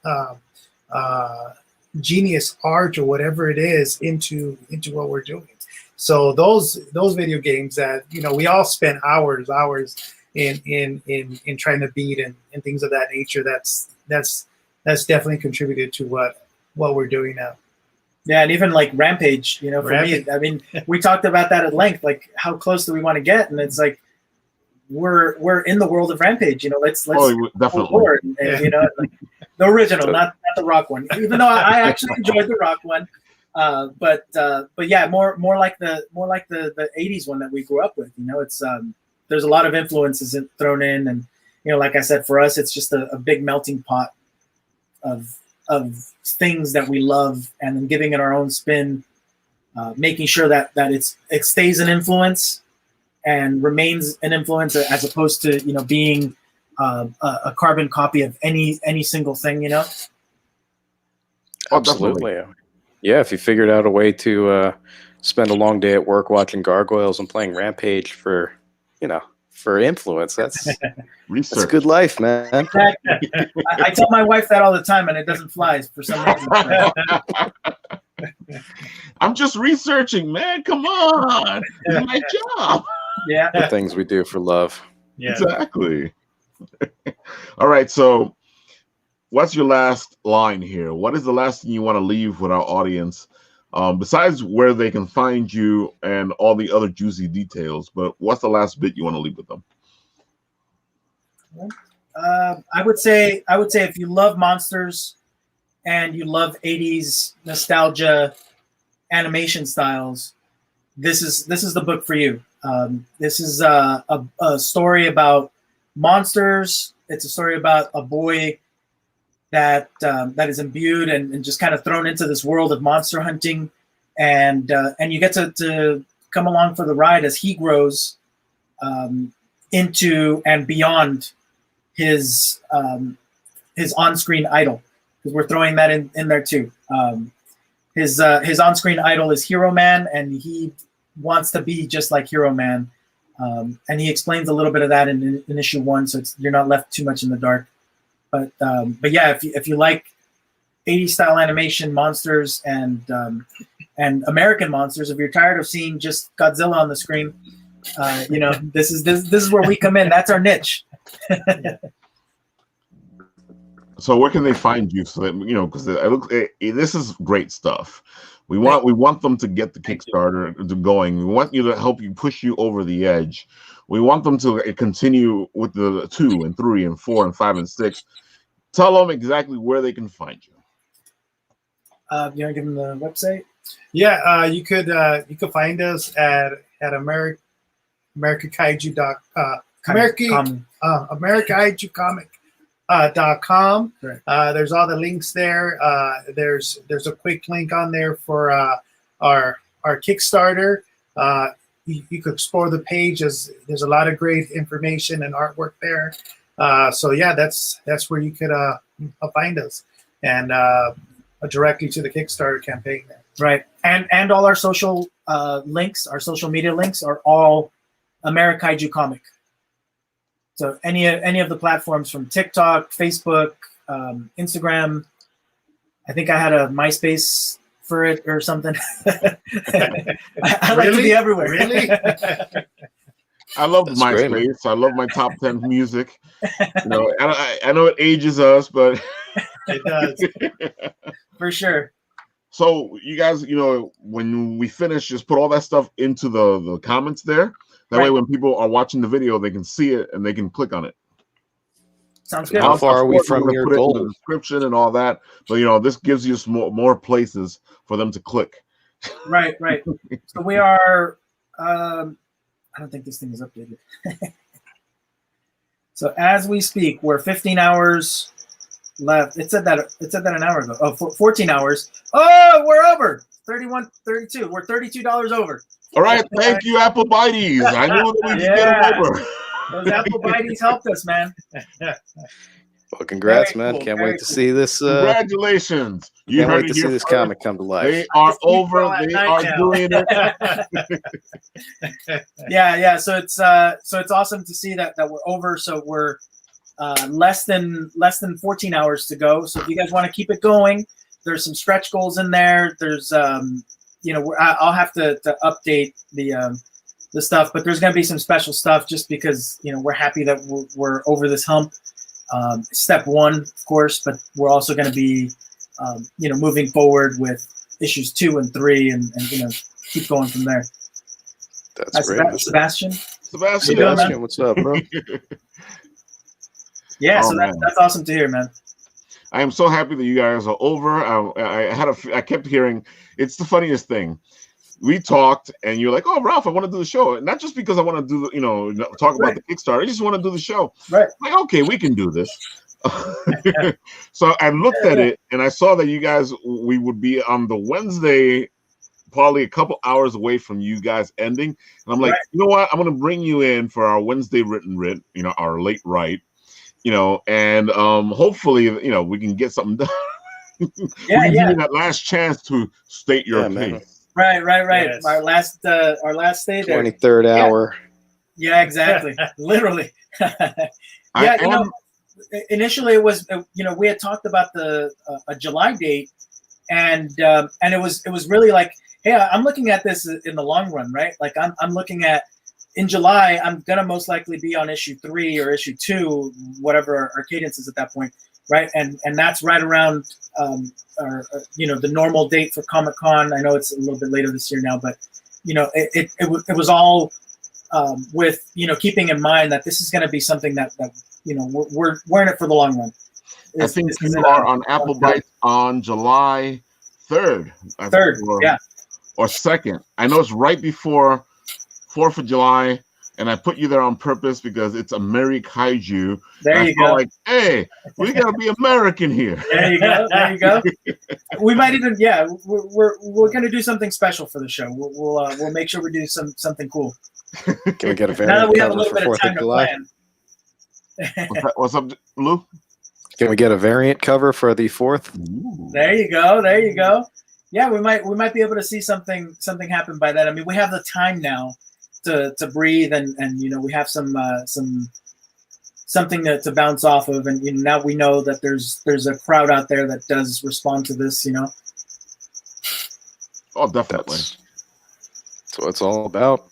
genius art or whatever it is into what we're doing. So those video games that, you know, we all spend hours in trying to beat and things of that nature. That's definitely contributed to what we're doing now. Yeah, and even like Rampage, you know, for me, I mean, we talked about that at length. Like, how close do we want to get? And it's like, we're in the world of Rampage. You know, let's definitely forward. And, you know, like, the original, not the Rock one. Even though I actually enjoyed the Rock one, but yeah, more like the 80s one that we grew up with. You know, it's there's a lot of influences thrown in, and you know, like I said, for us, it's just a big melting pot of things that we love, and then giving it our own spin, making sure that it stays an influence and remains an influence, as opposed to, you know, being a carbon copy of any single thing, you know. Absolutely. Yeah, if you figured out a way to spend a long day at work watching Gargoyles and playing Rampage for influence, that's Research. that's a good life, man. Exactly. I tell my wife that all the time, and it doesn't fly for some reason. I'm just researching, man. Come on, it's my job. Yeah. The things we do for love. Yeah. Exactly. All right, so what's your last line here? What is the last thing you want to leave with our audience, besides where they can find you and all the other juicy details? But what's the last bit you want to leave with them? I would say if you love monsters and you love 80s nostalgia animation styles, this is the book for you. This is a story about monsters. It's a story about a boy that is imbued and just kind of thrown into this world of monster hunting, and you get to come along for the ride as he grows into and beyond his on-screen idol, because we're throwing that in there too. His on-screen idol is Hero Man, and he wants to be just like Hero Man, and he explains a little bit of that in issue 1, so you're not left too much in the dark. But yeah, if you like 80s style animation, monsters, and American monsters, if you're tired of seeing just Godzilla on the screen, you know, this is where we come in. That's our niche. So where can they find you? So that, you know, because this is great stuff. We want them to get the Kickstarter going. We want you to help you push you over the edge. We want them to continue with the 2 and 3 and 4 and 5 and 6. Tell them exactly where they can find you. You want to give them the website? Yeah, you could find us at AmericaIjuComic.com. There's all the links there. There's a quick link on there for our Kickstarter. You could explore the page. There's a lot of great information and artwork there. So yeah, that's where you could find us, and directly to the Kickstarter campaign there. Right, and all our social links, our social media links, are all Americaiju Comic. So any of the platforms, from TikTok, Facebook, Instagram. I think I had a MySpace for it or something. I like to be everywhere. Really? I love That's MySpace. great. I love my top 10 music. You know, I know it ages us, but It does. For sure. So you guys, you know, when we finish, just put all that stuff into the comments there. That way, when people are watching the video, they can see it and they can click on it. Sounds good. How far are we from We're gonna your put it in the goal? description and all that, but you know, this gives you some more places for them to click. Right. So we are. I don't think this thing is updated. So as we speak, we're 15 hours left. It said that an hour ago. Oh, 14 hours. Oh, we're over. 31, 32. We're $32 over. All right, thank you, Apple Bites. I knew that we could get them over. Those Apple Bites helped us, man. Well, congrats, Very man. cool, Can't very wait to cool. see this. Congratulations. You Can't heard wait it to see here this first. comic come to life. They are over. at They night are now. doing it. Yeah. So it's awesome to see that we're over. So we're less than 14 hours to go. So if you guys want to keep it going, there's some stretch goals in there. There's I'll have to update the stuff, but there's going to be some special stuff just because we're happy that we're over this hump. Step one, of course, but we're also going to be moving forward with issues 2 and 3 and keep going from there. That's great. Sebastian, Sebastian, what's up, bro? yeah, Oh, so that's awesome to hear, man. I am so happy that you guys are over. I kept hearing, it's the funniest thing. We talked, and you're like, "Oh, Ralph, I want to do the show." Not just because I want to do, talk about the Kickstarter. I just want to do the show. Right. Like, okay, we can do this. So I looked at it, and I saw that you guys, we would be on the Wednesday, probably a couple hours away from you guys ending. And I'm like, you know what? I'm going to bring you in for our Wednesday written writ, our late write, and hopefully, we can get something done. We can give you that last chance to state your case. Man. Right. Yes. Our last day there. 23rd hour. Yeah, exactly. Literally. Initially it was, we had talked about a July date, and it was really like, hey, I'm looking at this in the long run, right? Like I'm looking at, in July, I'm gonna most likely be on issue 3 or issue 2, whatever our cadence is at that point, right? And that's right around the normal date for Comic-Con. I know it's a little bit later this year now, but it was all with keeping in mind that this is going to be something that we're in it for the long run. I think you are on Apple Bites on July 3rd. Or 2nd. I know it's right before 4th of July. And I put you there on purpose because it's a Merry Kaiju. There you go. Like, hey, we gotta be American here. There you go. We might even, we're gonna do something special for the show. We'll make sure we do something cool. Can we get a variant cover for 4th of July? What's up, Lou? Can we get a variant cover for the 4th? Ooh. There you go. Yeah, we might be able to see something happen by then. I mean, we have the time now to breathe, and we have something to bounce off of, and now we know that there's a crowd out there that does respond to this. Oh, definitely. That's what it's all about.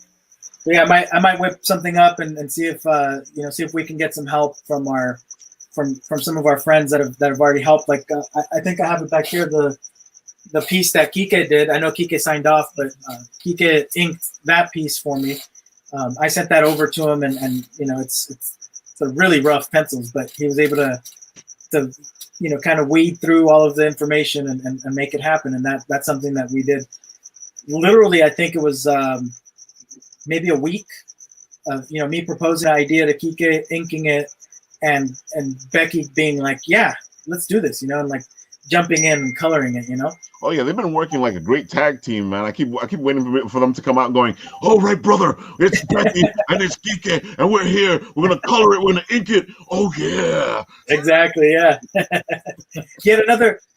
Yeah, I might whip something up and see if we can get some help from some of our friends that have already helped. Like I think I have it back here, the piece that Kike did. I know Kike signed off, but Kike inked that piece for me. I sent that over to him, and it's a really rough pencils, but he was able to kind of weed through all of the information and make it happen. And that's something that we did. Literally, I think it was maybe a week of me proposing an idea to Kike, inking it, and Becky being like, "Yeah, let's do this," and like jumping in and coloring it, Oh yeah, they've been working like a great tag team, man. I keep waiting for them to come out and going, "Oh right, brother, it's Becky and it's Geekery, and we're here. We're gonna color it. We're gonna ink it. Oh yeah." Exactly. Yeah. Yet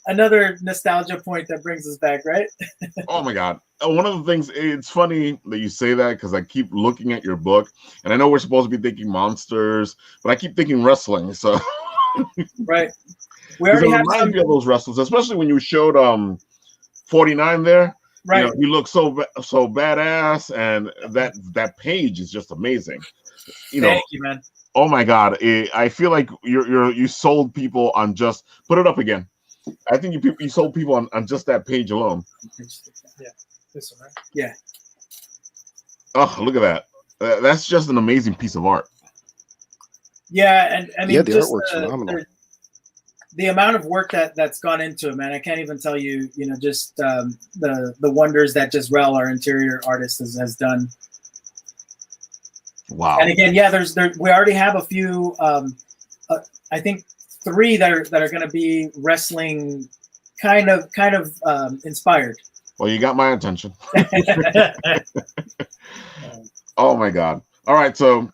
another nostalgia point that brings us back, right? Oh my God. One of the things, it's funny that you say that because I keep looking at your book, and I know we're supposed to be thinking monsters, but I keep thinking wrestling. So right. We already have some of those wrestlers, especially when you showed 49 there. Right. You look so badass, and that page is just amazing. Thank you, man. Oh my God. I feel like you sold people on just put it up again. I think you sold people on just that page alone. Yeah. This one, right? Yeah. Oh, look at that. That's just an amazing piece of art. Yeah, and I mean, the artwork's phenomenal. The amount of work that's gone into it, man, I can't even tell you, just the wonders that just Rel, our interior artist, has done. Wow. And again, we already have a few, I think 3 that are going to be wrestling kind of inspired. Well, you got my attention. Oh my God. All right. So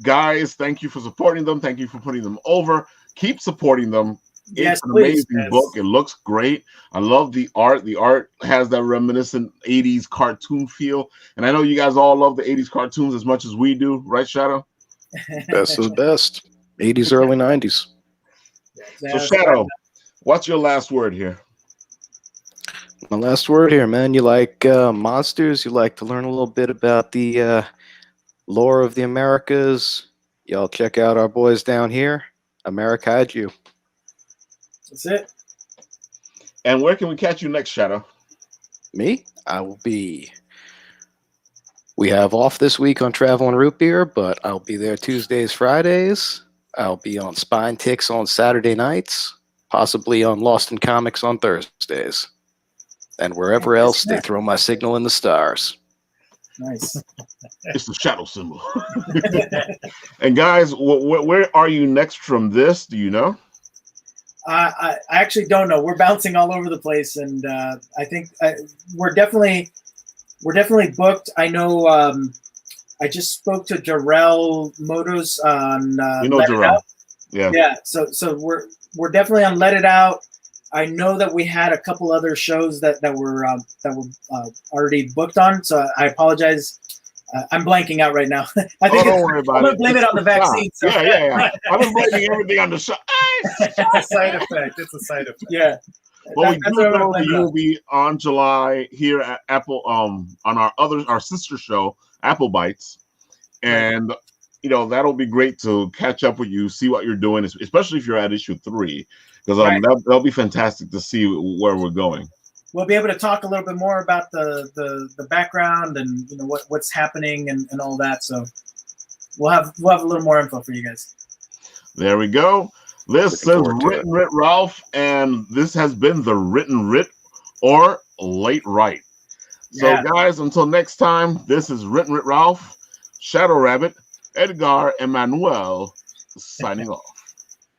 guys, thank you for supporting them. Thank you for putting them over. Keep supporting them. Yes, it's an please. amazing book. It looks great. I love the art. The art has that reminiscent 80s cartoon feel. And I know you guys all love the 80s cartoons as much as we do. Right, Shadow? Best of the best. 80s, early 90s. So, Shadow, what's your last word here? My last word here, man. You like monsters? You like to learn a little bit about the lore of the Americas? Y'all check out our boys down here, Amerikaiju. That's it. And where can we catch you next, Shadow? Me? I will be. We have off this week on Travel and Root Beer, but I'll be there Tuesdays, Fridays. I'll be on Spine Ticks on Saturday nights, possibly on Lost in Comics on Thursdays. And wherever else they throw my signal in the stars. Nice. It's the shadow symbol. And guys, where are you next from this? Do you know? I actually don't know. We're bouncing all over the place, and I think we're definitely booked. I know. I just spoke to Jarrell Motos on Let It Jarrell. Out. Yeah. So we're definitely on Let It Out. I know that we had a couple other shows that were already booked on. So I apologize. I'm blanking out right now. I think don't worry about I'm gonna it. blame it on the vaccine. So. Yeah. I've been blaming everything on the show. It's a side effect. It's a side effect. Yeah. Well, we do know that you will be on July here at Apple, on our sister show, Apple Bites, and that'll be great to catch up with you, see what you're doing, especially if you're at issue 3, because that'll be fantastic to see where we're going. We'll be able to talk a little bit more about the background and what's happening and all that. So we'll have a little more info for you guys. There we go. This is Written Writ Ralph, and this has been the Written Writ or Late Write. So guys, until next time, this is Written Writ Ralph, Shadow Rabbit, Edgar, and Manuel signing off.